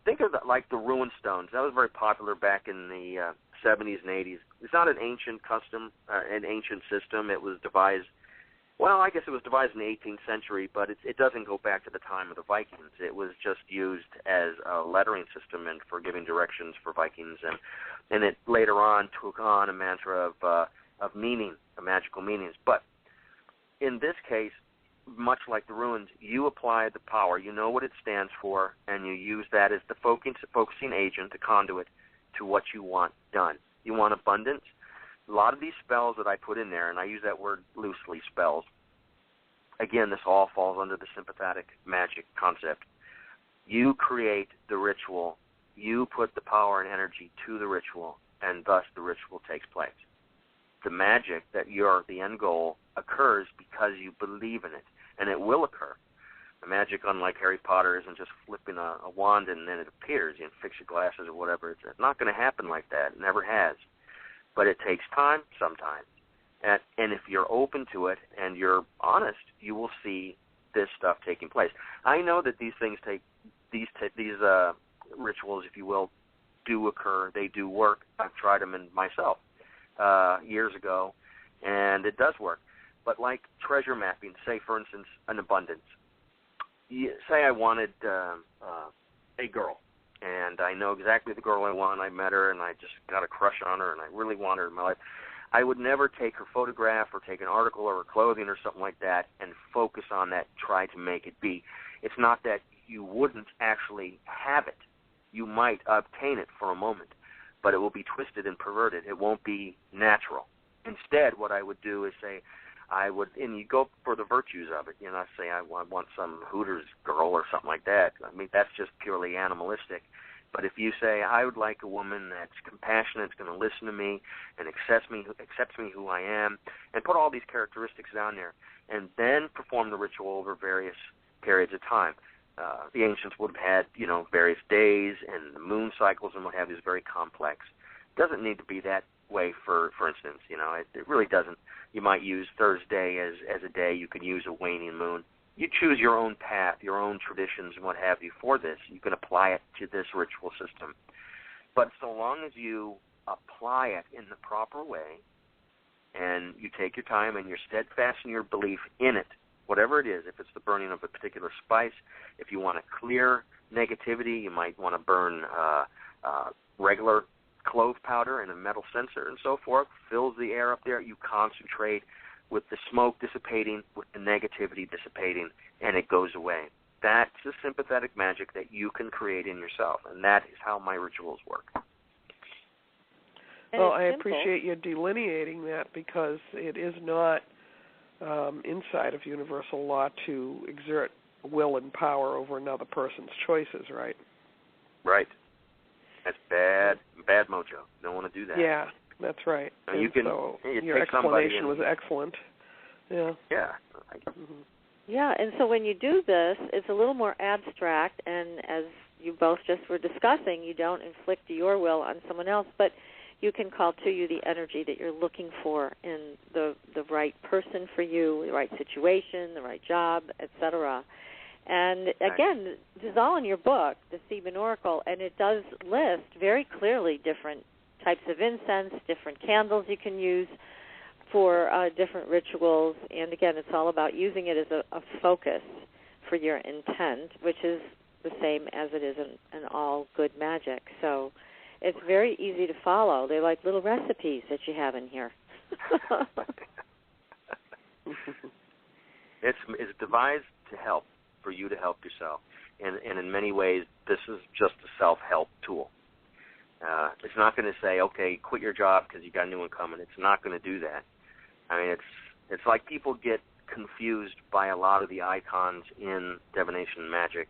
Think of it like the rune stones. That was very popular back in the 70s and 80s. It's not an ancient custom, an ancient system. It was devised, well, I guess it was devised in the 18th century, but it doesn't go back to the time of the Vikings. It was just used as a lettering system and for giving directions for Vikings, and it later on took on a mantra of meaning, of magical meanings. But in this case, much like the runes, you apply the power, you know what it stands for, and you use that as the focusing agent, the conduit, to what you want done. You want abundance. A lot of these spells that I put in there, and I use that word loosely, spells, again, this all falls under the sympathetic magic concept. You create the ritual, you put the power and energy to the ritual, and thus the ritual takes place. The magic that you're the end goal occurs because you believe in it, and it will occur. The magic, unlike Harry Potter, isn't just flipping a wand and then it appears. You fix your glasses or whatever. It's not going to happen like that. It never has. But it takes time sometimes. And if you're open to it and you're honest, you will see this stuff taking place. I know that these things these rituals, if you will, do occur. They do work. I've tried them in myself years ago, and it does work. But like treasure mapping, say, for instance, an abundance. Say I wanted a girl, and I know exactly the girl I want. I met her, and I just got a crush on her, and I really want her in my life. I would never take her photograph or take an article or her clothing or something like that and focus on that, try to make it be. It's not that you wouldn't actually have it. You might obtain it for a moment, but it will be twisted and perverted. It won't be natural. Instead, what I would do is say, and you go for the virtues of it. Say I want some Hooters girl or something like that. I mean, that's just purely animalistic. But if you say, I would like a woman that's compassionate, that's going to listen to me and accepts me who I am, and put all these characteristics down there, and then perform the ritual over various periods of time. The ancients would have had, various days and the moon cycles and what have you is very complex. It doesn't need to be that way, for instance. It really doesn't. You might use Thursday as a day. You can use a waning moon. You choose your own path, your own traditions and what have you for this. You can apply it to this ritual system. But so long as you apply it in the proper way and you take your time and you're steadfast in your belief in it, whatever it is, if it's the burning of a particular spice, if you want to clear negativity, you might want to burn regular clove powder and a metal censer and so forth, fills the air up there. You concentrate with the smoke dissipating, with the negativity dissipating, and it goes away. That's the sympathetic magic that you can create in yourself, and that is how my rituals work. Well, I appreciate you delineating that, because it is not inside of universal law to exert will and power over another person's choices, right? Right. That's bad mojo. Don't want to do that. Yeah, that's right. And your explanation was excellent. Yeah. Yeah. Yeah, and so when you do this, it's a little more abstract, and as you both just were discussing, you don't inflict your will on someone else, but you can call to you the energy that you're looking for in the right person for you, the right situation, the right job, etc. And again, this is all in your book, the Theban Oracle, and it does list very clearly different types of incense, different candles you can use for different rituals. And again, it's all about using it as a focus for your intent, which is the same as it is in all good magic. So it's very easy to follow. They're like little recipes that you have in here. It's devised to help, for you to help yourself. And in many ways, this is just a self-help tool. It's not going to say, okay, quit your job because you got a new one coming. It's not going to do that. I mean, it's like people get confused by a lot of the icons in divination magic.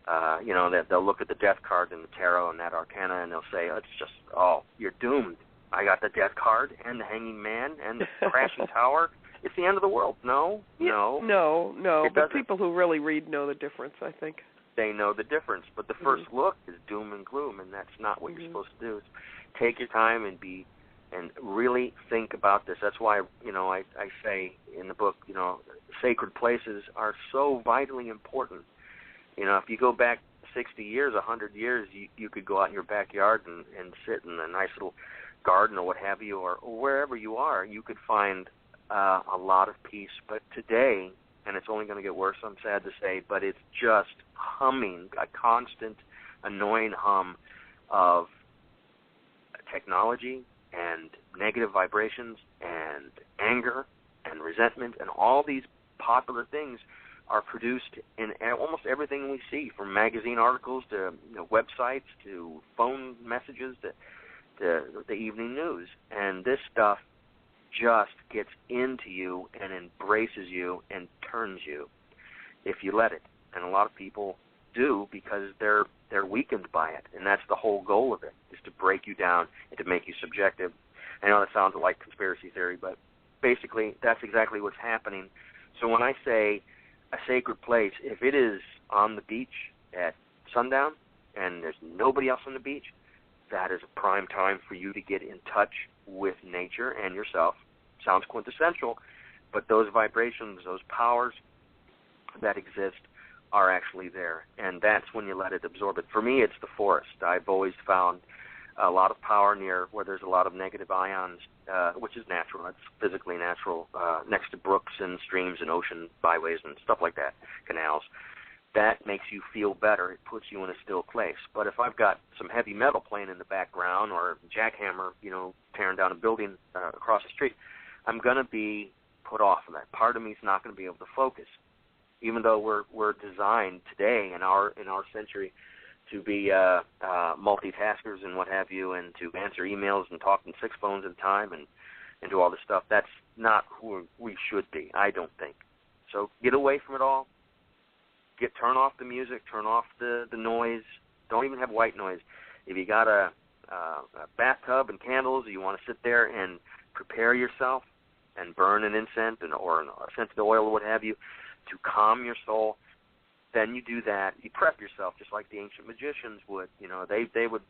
That they'll look at the death card in the tarot and that arcana, and they'll say, you're doomed. I got the death card and the hanging man and the crashing tower. It's the end of the world. No. But people who really read know the difference, I think. they know the difference. But the first look is doom and gloom, and that's not what you're supposed to do. It's take your time and really think about this. That's why, I say in the book, sacred places are so vitally important. If you go back 60 years, 100 years, you could go out in your backyard and sit in a nice little garden or what have you, or wherever you are, you could find a lot of peace. But today, and it's only going to get worse, I'm sad to say, but it's just humming, a constant, annoying hum of technology and negative vibrations and anger and resentment, and all these popular things are produced in almost everything we see, from magazine articles to websites to phone messages to the evening news. And this stuff just gets into you and embraces you and turns you if you let it. And a lot of people do because they're weakened by it, and that's the whole goal of it, is to break you down and to make you subjective. I know that sounds like conspiracy theory, but basically that's exactly what's happening. So when I say a sacred place, if it is on the beach at sundown and there's nobody else on the beach, that is a prime time for you to get in touch with nature and yourself. Sounds quintessential, but those vibrations, those powers that exist are actually there, and that's when you let it absorb it. For me, it's the forest. I've always found a lot of power near where there's a lot of negative ions, which is natural. That's physically natural, next to brooks and streams and ocean byways and stuff like that, canals. That makes you feel better. It puts you in a still place. But if I've got some heavy metal playing in the background or a jackhammer, tearing down a building across the street, I'm going to be put off of that. Part of me is not going to be able to focus, even though we're designed today in our century to be multitaskers and what have you, and to answer emails and talk on 6 phones at a time and do all this stuff. That's not who we should be, I don't think. So get away from it all. Turn off the music, turn off the noise. Don't even have white noise. If you got a bathtub and candles, you want to sit there and prepare yourself and burn an incense or a scented oil or what have you to calm your soul, then you do that. You prep yourself just like the ancient magicians would. They would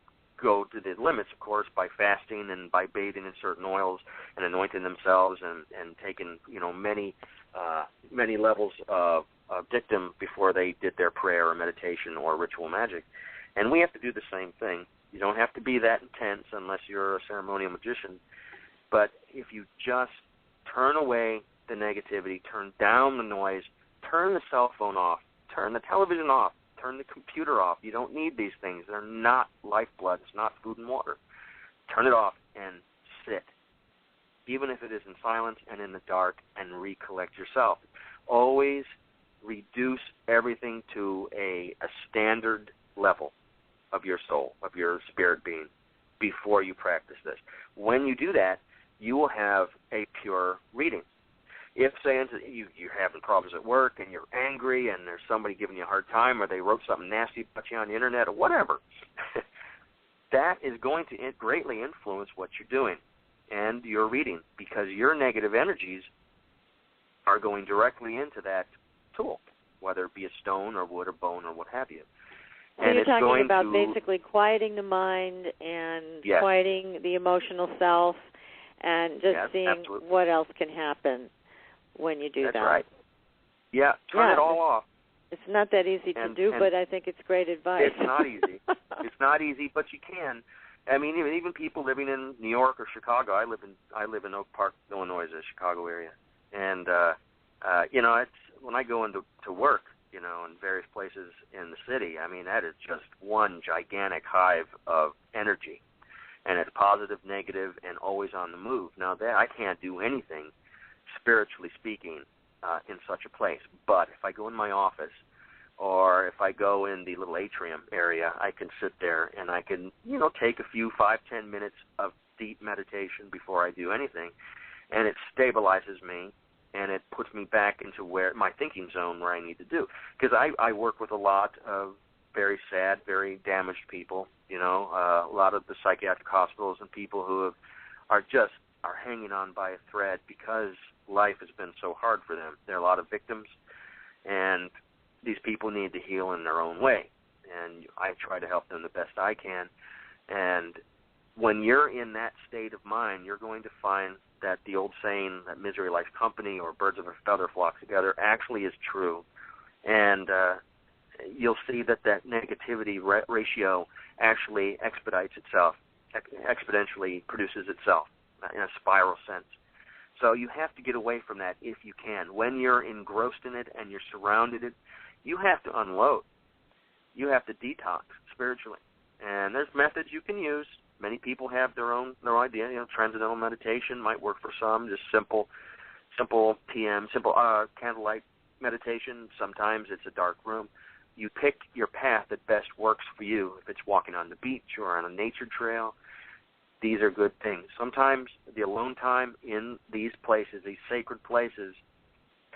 go to the limits, of course, by fasting and by bathing in certain oils and anointing themselves and taking many levels of dictum before they did their prayer or meditation or ritual magic. And we have to do the same thing. You don't have to be that intense unless you're a ceremonial magician. But if you just turn away the negativity, turn down the noise, turn the cell phone off, turn the television off, turn the computer off. You don't need these things. They're not lifeblood. It's not food and water. Turn it off and sit, even if it is in silence and in the dark, and recollect yourself. Always reduce everything to a standard level of your soul, of your spirit being, before you practice this. When you do that, you will have a pure reading. If, say, you're having problems at work and you're angry and there's somebody giving you a hard time, or they wrote something nasty about you on the internet or whatever, that is going to greatly influence what you're doing and your reading, because your negative energies are going directly into that tool, whether it be a stone or wood or bone or what have you. So you're talking about basically quieting the mind and quieting the emotional self and just seeing what else can happen when you do that. That's right. Yeah, turn it all off. It's not that easy to do, but I think it's great advice. It's not easy. It's not easy, but you can. I mean, even people living in New York or Chicago. I live in Oak Park, Illinois, the Chicago area, and it's when I go into work, in various places in the city. I mean, that is just one gigantic hive of energy, and it's positive, negative, and always on the move. Now, that I can't do anything, spiritually speaking, in such a place. But if I go in my office, or if I go in the little atrium area, I can sit there and I can, take a few 5-10 minutes of deep meditation before I do anything, and it stabilizes me, and it puts me back into my thinking zone where I need to do. Because I work with a lot of very sad, very damaged people, a lot of the psychiatric hospitals and people who are hanging on by a thread because life has been so hard for them. There are a lot of victims, and these people need to heal in their own way, and I try to help them the best I can. And when you're in that state of mind, you're going to find that the old saying that misery likes company, or birds of a feather flock together, actually is true. And you'll see that negativity ratio actually exponentially produces itself in a spiral sense. So you have to get away from that if you can. When you're engrossed in it and you're surrounded it, you have to unload. You have to detox spiritually. And there's methods you can use. Many people have their idea. Transcendental meditation might work for some. Just simple candlelight meditation. Sometimes it's a dark room. You pick your path that best works for you. If it's walking on the beach or on a nature trail, these are good things. Sometimes the alone time in these places, these sacred places,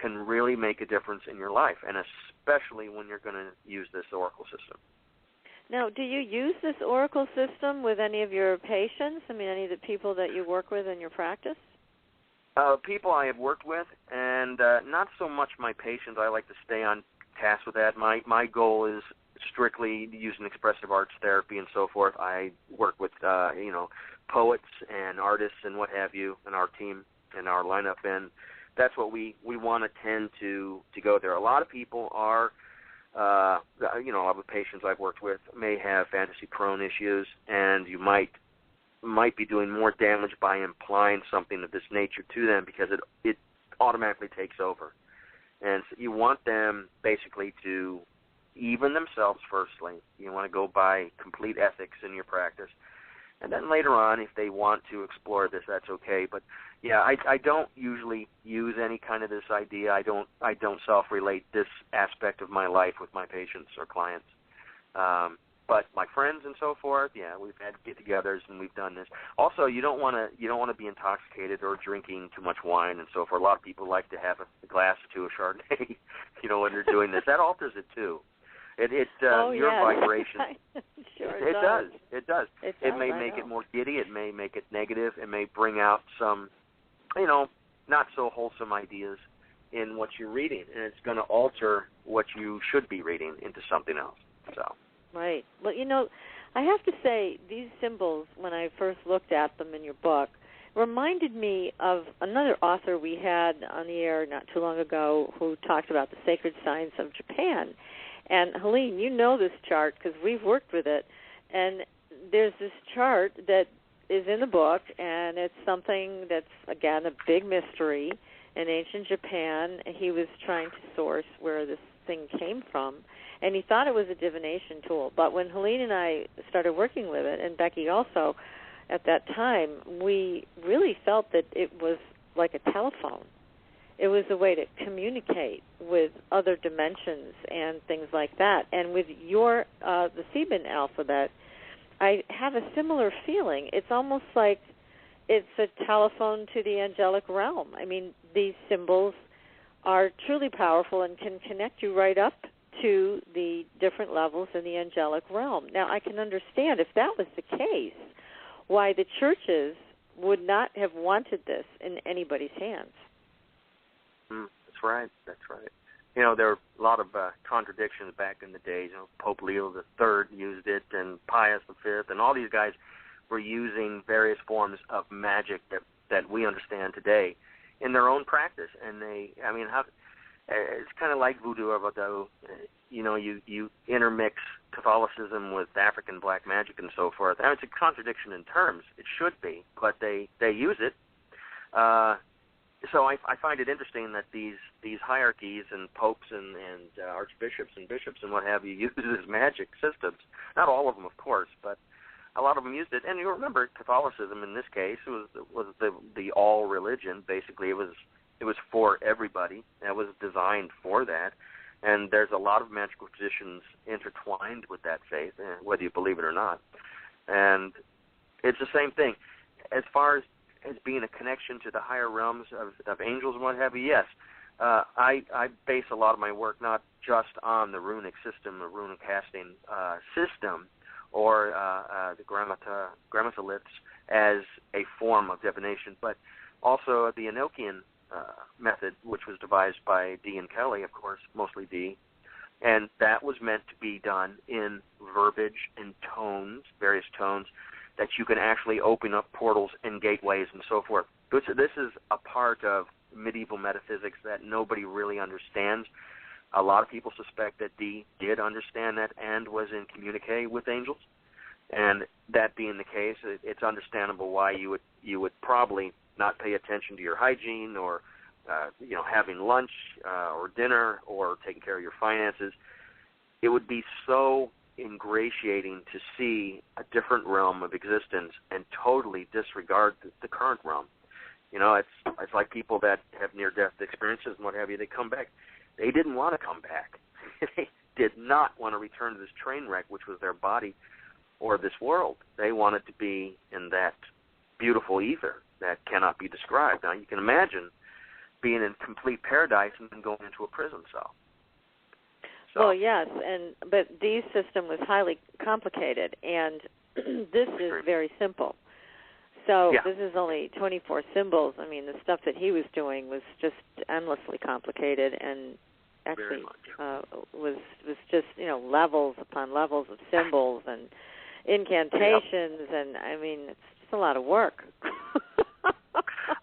can really make a difference in your life, and especially when you're going to use this oracle system. Now, do you use this oracle system with any of your patients? I mean, any of the people that you work with in your practice? People I have worked with, and not so much my patients. I like to stay on task with that. My goal is strictly using expressive arts therapy and so forth. I work with, poets and artists and what have you in our team and our lineup, and that's what we want to tend to go there. A lot of people are, a lot of the patients I've worked with may have fantasy-prone issues, and you might be doing more damage by implying something of this nature to them because it automatically takes over. And so you want them basically to even themselves firstly. You want to go by complete ethics in your practice. And then later on, if they want to explore this, that's okay. But yeah, I don't usually use any kind of this idea. I don't self-relate this aspect of my life with my patients or clients. But my friends and so forth, yeah, we've had get-togethers and we've done this. Also, you don't want to be intoxicated or drinking too much wine and so forth. A lot of people like to have a glass or two of Chardonnay, when they're doing this. That alters it too. Your vibration. Sure it does. It may make it more giddy. It may make it negative. It may bring out some, not so wholesome ideas in what you're reading, and it's going to alter what you should be reading into something else. So. Right. Well, I have to say these symbols, when I first looked at them in your book, reminded me of another author we had on the air not too long ago who talked about the sacred science of Japan. And, Helene, you know this chart because we've worked with it. And there's this chart that is in the book, and it's something that's, again, a big mystery in ancient Japan. He was trying to source where this thing came from, and he thought it was a divination tool. But when Helene and I started working with it, and Becky also, at that time, we really felt that it was like a telephone. It was a way to communicate with other dimensions and things like that. And with the Theban alphabet, I have a similar feeling. It's almost like it's a telephone to the angelic realm. I mean, these symbols are truly powerful and can connect you right up to the different levels in the angelic realm. Now, I can understand if that was the case, why the churches would not have wanted this in anybody's hands. That's right. There were a lot of contradictions back in the days. Pope Leo III used it, and Pius V, and all these guys were using various forms of magic that we understand today in their own practice. And it's kind of like voodoo or vodou. You intermix Catholicism with African black magic and so forth. It's a contradiction in terms. It should be, but they use it. So I find it interesting that these hierarchies and popes and archbishops and bishops and what have you use these magic systems. Not all of them, of course, but a lot of them used it. And you remember Catholicism in this case was the all religion. Basically, it was for everybody. It was designed for that. And there's a lot of magical traditions intertwined with that faith, whether you believe it or not. And it's the same thing. As far as being a connection to the higher realms of angels and what have you, yes. I base a lot of my work not just on the runic system, the runic casting system, or the grammatoliths as a form of divination, but also the Enochian method, which was devised by Dee and Kelly, of course, mostly Dee, And that was meant to be done in verbiage and tones, various tones, that you can actually open up portals and gateways and so forth. This is a part of medieval metaphysics that nobody really understands. A lot of people suspect that Dee did understand that and was in communique with angels. And that being the case, it's understandable why you would probably not pay attention to your hygiene or having lunch or dinner or taking care of your finances. It would be so ingratiating to see a different realm of existence and totally disregard the current realm. It's like people that have near-death experiences and what have you. They come back. They didn't want to come back. They did not want to return to this train wreck, which was their body or this world. They wanted to be in that beautiful ether that cannot be described. Now, you can imagine being in complete paradise and then going into a prison cell. Well, yes, but Dee's system was highly complicated, and this is very simple. So this is only 24 symbols. I mean, the stuff that he was doing was just endlessly complicated, and actually was just levels upon levels of symbols and incantations, and I mean, it's just a lot of work.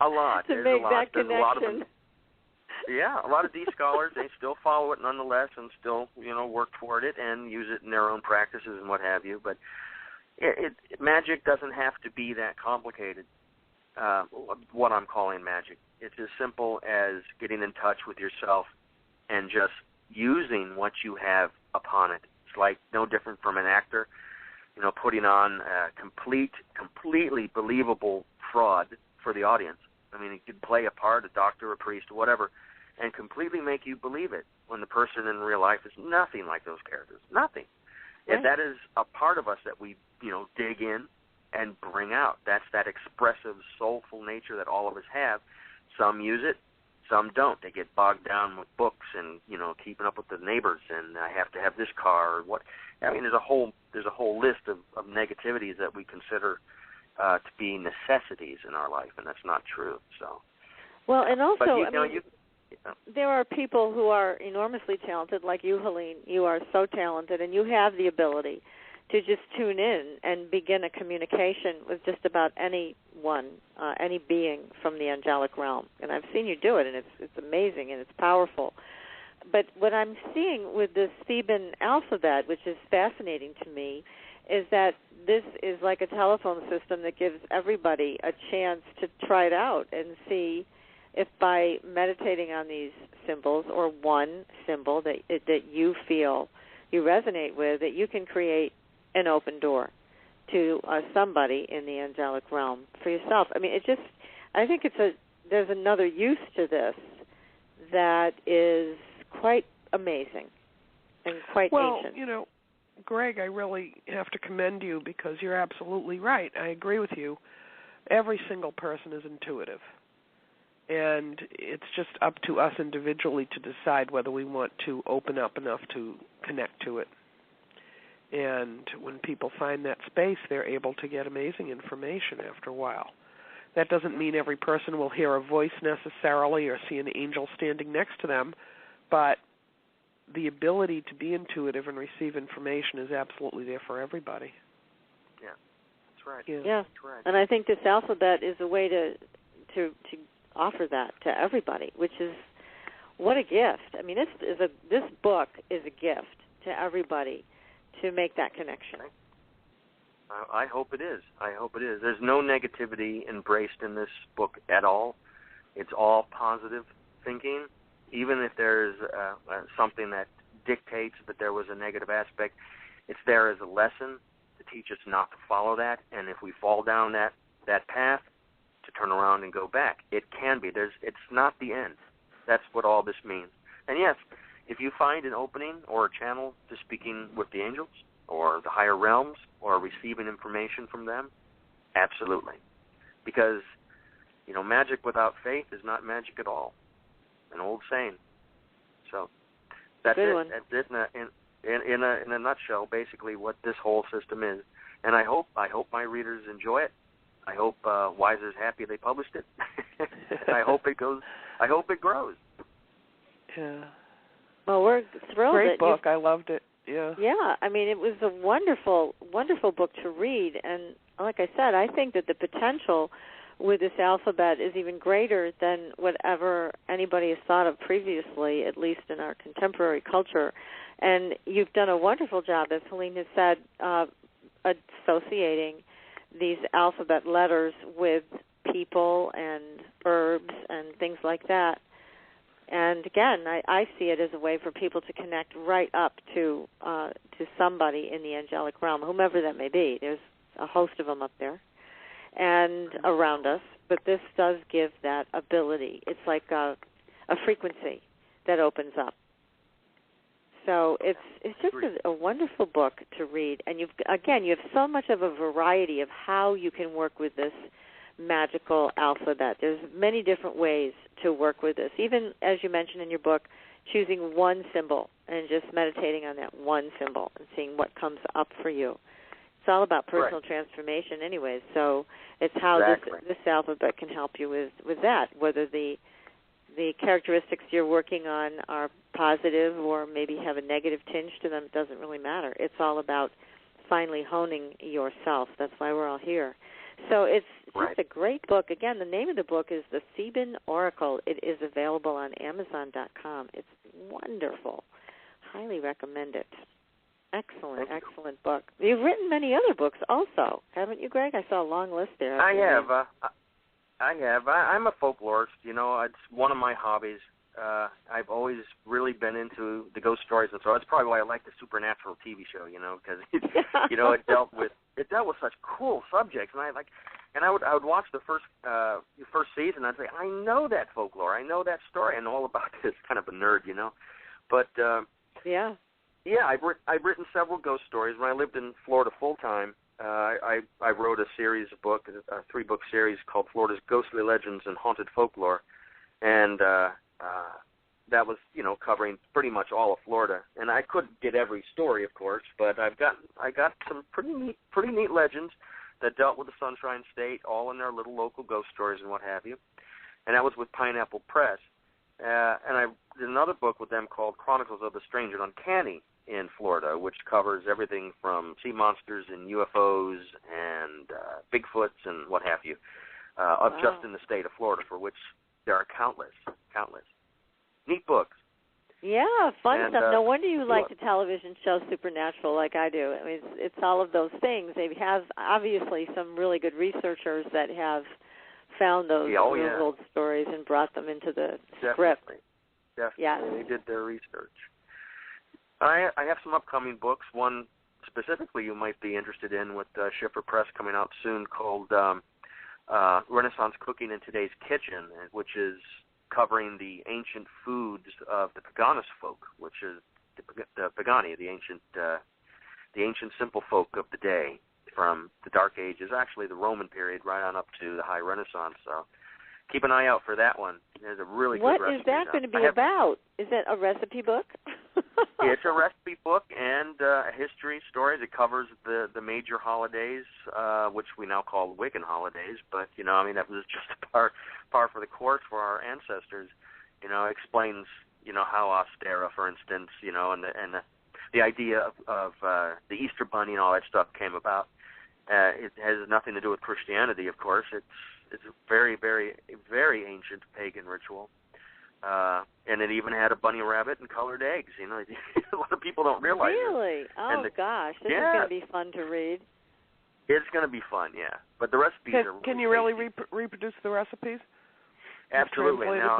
A lot. to make that connection. A lot of them. Yeah, a lot of D scholars, they still follow it nonetheless and still, work toward it and use it in their own practices and what have you. But magic doesn't have to be that complicated, what I'm calling magic. It's as simple as getting in touch with yourself and just using what you have upon it. It's like no different from an actor, putting on a completely believable fraud for the audience. I mean, he could play a part, a doctor, a priest, or whatever, and completely make you believe it when the person in real life is nothing like those characters. Nothing. Right. And that is a part of us that we, dig in and bring out. That's that expressive, soulful nature that all of us have. Some use it, some don't. They get bogged down with books and, keeping up with the neighbors, and I have to have this car or what. I mean, there's a whole list of negativities that we consider to be necessities in our life, and that's not true. So, well, and also, there are people who are enormously talented, like you, Helene. You are so talented, and you have the ability to just tune in and begin a communication with just about anyone, any being from the angelic realm. And I've seen you do it, and it's amazing and it's powerful. But what I'm seeing with this Theban alphabet, which is fascinating to me, is that this is like a telephone system that gives everybody a chance to try it out and see if by meditating on these symbols or one symbol that you feel you resonate with, that you can create an open door to somebody in the angelic realm for yourself. I mean, I think there's another use to this that is quite amazing and quite ancient. Well, Greg, I really have to commend you because you're absolutely right. I agree with you. Every single person is intuitive. And it's just up to us individually to decide whether we want to open up enough to connect to it. And when people find that space, they're able to get amazing information after a while. That doesn't mean every person will hear a voice necessarily or see an angel standing next to them, but the ability to be intuitive and receive information is absolutely there for everybody. Yeah, that's right. Yeah. That's right. And I think this alphabet is a way to offer that to everybody, which is what a gift. I mean, this book is a gift to everybody to make that connection. I hope it is. I hope it is. There's no negativity embraced in this book at all. It's all positive thinking. Even if there's something that dictates that there was a negative aspect, it's there as a lesson to teach us not to follow that. And if we fall down that path, to turn around and go back. It can be. It's not the end. That's what all this means. And yes, if you find an opening or a channel to speaking with the angels or the higher realms or receiving information from them, absolutely. Because, magic without faith is not magic at all. An old saying. So that's Good it. one. That's it in a nutshell, basically what this whole system is. And I hope my readers enjoy it. I hope Weiser's happy they published it. I hope it grows. Yeah. Well, we're thrilled. Great book. I loved it. Yeah. Yeah. I mean, it was a wonderful, wonderful book to read. And like I said, I think that the potential with this alphabet is even greater than whatever anybody has thought of previously, at least in our contemporary culture. And you've done a wonderful job, as Helene has said, associating these alphabet letters with people and herbs and things like that. And again, I see it as a way for people to connect right up to somebody in the angelic realm, whomever that may be. There's a host of them up there and around us, but this does give that ability. It's like a frequency that opens up. So it's just a wonderful book to read, and you have so much of a variety of how you can work with this magical alphabet. There's many different ways to work with this. Even as you mentioned in your book, choosing one symbol and just meditating on that one symbol and seeing what comes up for you. It's all about personal transformation anyways, so it's how this alphabet can help you with that, whether the characteristics you're working on are positive or maybe have a negative tinge to them. It doesn't really matter. It's all about finally honing yourself. That's why we're all here. So it's just a great book. Again, the name of the book is The Theban Oracle. It is available on Amazon.com. It's wonderful. Highly recommend it. Excellent, excellent book. You've written many other books also, haven't you, Greg? I saw a long list there. I have. I'm a folklorist. You know, it's one of my hobbies. I've always really been into the ghost stories, and so that's probably why I like the Supernatural TV show. You know, because it dealt with such cool subjects, and I would watch the first season. And I'd say, I know that folklore, I know that story, I know all about this. Kind of a nerd, you know, but I've written several ghost stories. When I lived in Florida full time, I wrote a 3-book series called Florida's Ghostly Legends and Haunted Folklore, and that was, covering pretty much all of Florida. And I couldn't get every story, of course, but I got some pretty neat legends that dealt with the Sunshine State, all in their little local ghost stories and what have you. And that was with Pineapple Press. And I did another book with them called Chronicles of the Strange and Uncanny in Florida, which covers everything from sea monsters and UFOs and Bigfoots and what have you, just in the state of Florida, for which there are countless. Neat books. Yeah, fun stuff. No wonder you like the television show Supernatural like I do. I mean, it's all of those things. They have, obviously, some really good researchers that have found those old stories and brought them into the script. Definitely. Yeah. They did their research. I have some upcoming books. One specifically you might be interested in with Schiffer Press coming out soon, called Renaissance Cooking in Today's Kitchen, which is covering the ancient foods of the Paganist folk, which is the Pagani, the ancient simple folk of the day, from the Dark Ages, actually the Roman period, right on up to the High Renaissance. So keep an eye out for that one. There's a really good recipe. What is that going to be about? Is it a recipe book? It's a recipe book and a history stories. It covers the major holidays, which we now call Wiccan holidays. But, that was just a par for the course for our ancestors. Explains, how Ostera, for instance, and the idea of the Easter Bunny and all that stuff came about. It has nothing to do with Christianity, of course. It's a very, very, very ancient pagan ritual. And it even had a bunny rabbit and colored eggs. A lot of people don't realize it. Really? Oh, gosh. This is going to be fun to read. It's going to be fun, yeah. But the recipes are really Can you really reproduce the recipes? Absolutely. Now,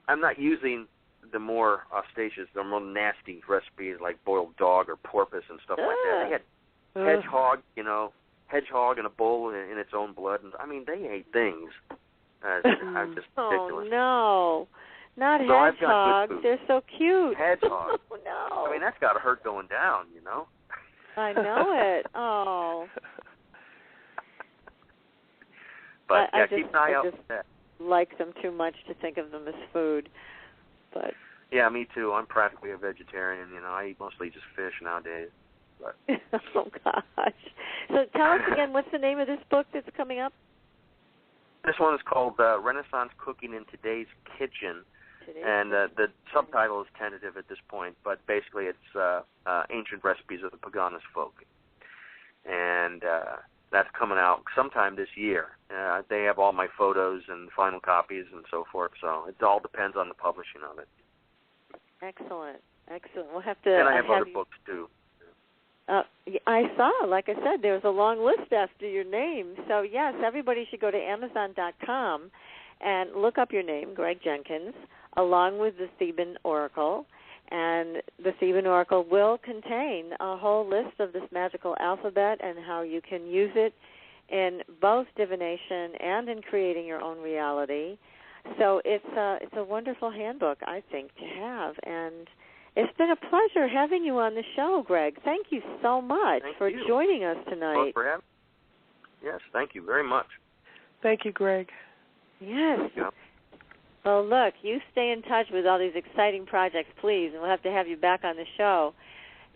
I'm not using the more audacious, the more nasty recipes like boiled dog or porpoise and stuff like that. They had hedgehog in a bowl in its own blood. And they ate things. I'm just ridiculous. Oh, no. Not hedgehogs. They're so cute. Hedgehog. Oh, no. That's got to hurt going down, I know it. Oh. But, keep an eye out for that. Like them too much to think of them as food. But yeah, me too. I'm practically a vegetarian. I eat mostly just fish nowadays. But. Oh, gosh. So tell us again, what's the name of this book that's coming up? This one is called Renaissance Cooking in Today's Kitchen, And the subtitle is tentative at this point, but basically it's Ancient Recipes of the Paganist Folk. And that's coming out sometime this year. They have all my photos and final copies and so forth, so it all depends on the publishing of it. Excellent. We'll have to. And I have other books too. I saw, like I said, there was a long list after your name. So yes, everybody should go to Amazon.com and look up your name, Greg Jenkins, along with the Theban Oracle. And the Theban Oracle will contain a whole list of this magical alphabet and how you can use it in both divination and in creating your own reality. So it's a wonderful handbook, I think, to have. And it's been a pleasure having you on the show, Greg. Thank you so much for joining us tonight. Yes, thank you very much. Thank you, Greg. Yes. Yeah. Well, look, you stay in touch with all these exciting projects, please, and we'll have to have you back on the show.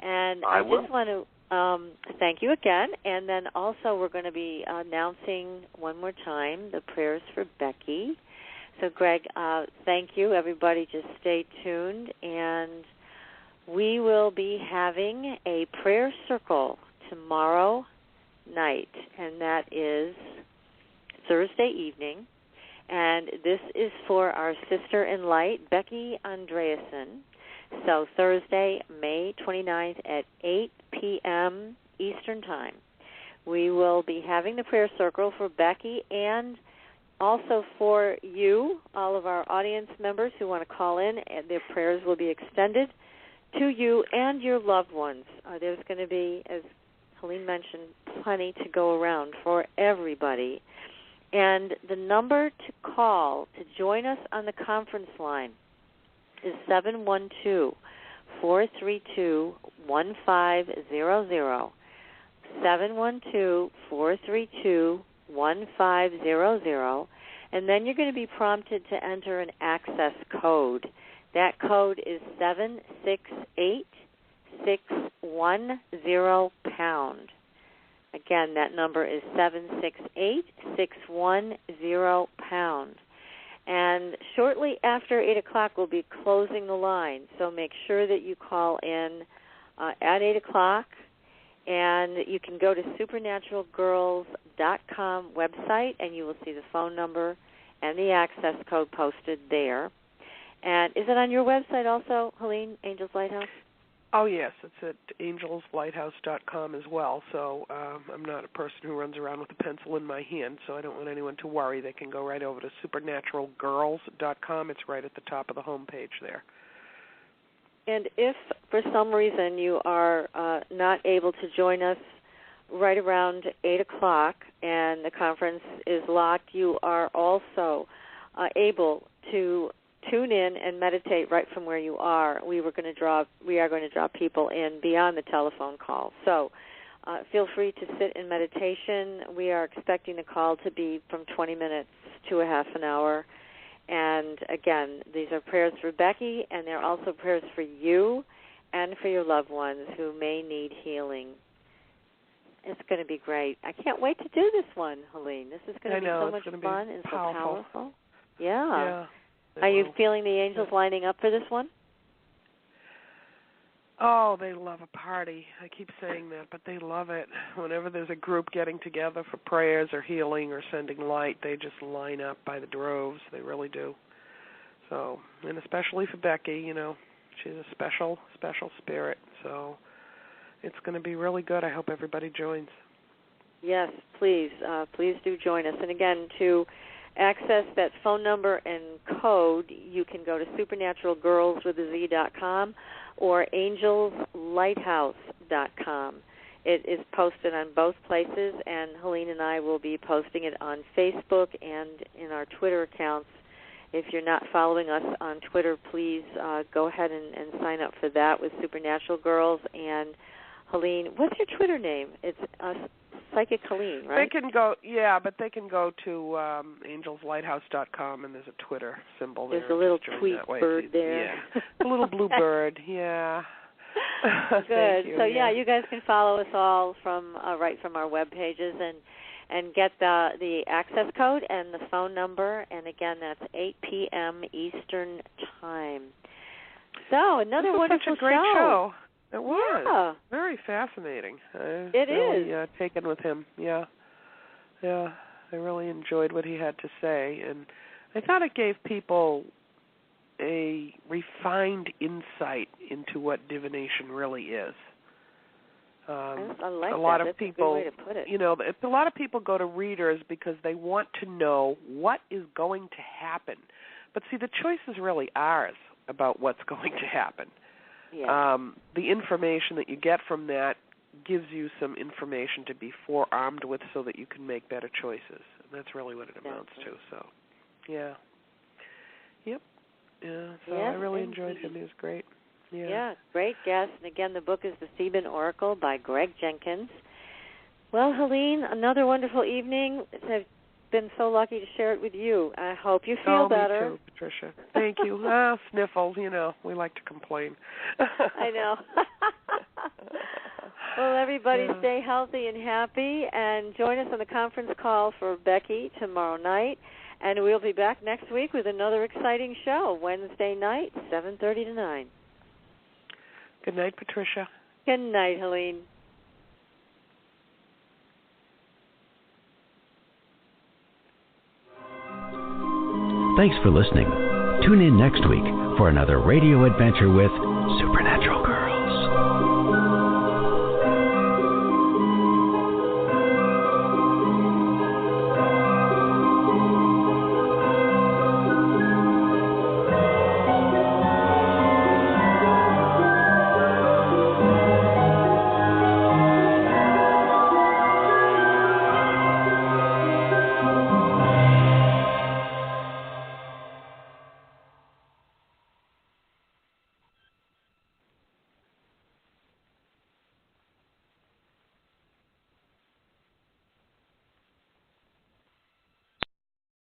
And I just want to thank you again, and then also we're going to be announcing one more time the prayers for Becky. So, Greg, thank you. Everybody just stay tuned, and we will be having a prayer circle tomorrow night, and that is Thursday evening. And this is for our sister in light, Becky Andreasen. So Thursday, May 29th at 8 p.m. Eastern Time. We will be having the prayer circle for Becky and also for you, all of our audience members who want to call in, and their prayers will be extended to you and your loved ones. There's going to be, as Helene mentioned, plenty to go around for everybody. And the number to call to join us on the conference line is 712-432-1500, 712-432-1500, and then you're going to be prompted to enter an access code. That code is 768-610#. Again, that number is 768-610#. And shortly after 8 o'clock, we'll be closing the line. So make sure that you call in at 8 o'clock. And you can go to supernaturalgirls.com website, and you will see the phone number and the access code posted there. And is it on your website also, Helene, Angels Lighthouse? Oh, yes, it's at angelslighthouse.com as well. So I'm not a person who runs around with a pencil in my hand, so I don't want anyone to worry. They can go right over to supernaturalgirls.com. It's right at the top of the homepage there. And if for some reason you are not able to join us right around 8 o'clock and the conference is locked, you are also able to tune in and meditate right from where you are. We are going to draw people in beyond the telephone call. So feel free to sit in meditation. We are expecting the call to be from 20 minutes to a half an hour. And again, these are prayers for Becky, and they're also prayers for you and for your loved ones who may need healing. It's going to be great. I can't wait to do this one, Helene. This is going to be so much fun and so powerful. Yeah. Are you feeling the angels lining up for this one? Oh, they love a party. I keep saying that, but they love it. Whenever there's a group getting together for prayers or healing or sending light, they just line up by the droves. They really do. So, and especially for Becky, you know, she's a special, special spirit. So it's going to be really good. I hope everybody joins. Yes, please. Please do join us. And again, to access that phone number and code, you can go to supernaturalgirls.com or angelslighthouse.com. It is posted on both places, and Helene and I will be posting it on Facebook and in our Twitter accounts. If you're not following us on Twitter, please go ahead and sign up for that with Supernatural Girls. And Helene, what's your Twitter name? It's Psychic Helene, right? They can go, but they can go to angelslighthouse.com, and there's a Twitter symbol there. There's a little tweet bird there. Yeah, a little blue bird, yeah. Good. You, so, you guys can follow us all from right from our web pages. and get the access code and the phone number. And again, that's 8 p.m. Eastern Time. So another wonderful such a great show. It was. Yeah. Very fascinating. It really, is. Taken with him. Yeah. Yeah. I really enjoyed what he had to say, and I thought it gave people a refined insight into what divination really is. I like a lot that. of That's people, a good way to put it. You know, a lot of people go to readers because they want to know what is going to happen. But see, the choice is really ours about what's going to happen. Yeah. The information that you get from that gives you some information to be forearmed with so that you can make better choices. And that's really what it amounts to. So, yeah. Yep. Yeah, so yes, I really enjoyed him. He was great. Yeah, great guest. And again, the book is The Theban Oracle by Greg Jenkins. Well, Helene, another wonderful evening. I've been so lucky to share it with you. I hope you feel better. Me too, Patricia. Thank you. Sniffles, you know, we like to complain. I know. Well, everybody stay healthy and happy, and join us on the conference call for Becky tomorrow night. And we'll be back next week with another exciting show, Wednesday night, 7:30 to 9. Good night, Patricia. Good night, Helene. Thanks for listening. Tune in next week for another radio adventure with Supernatural.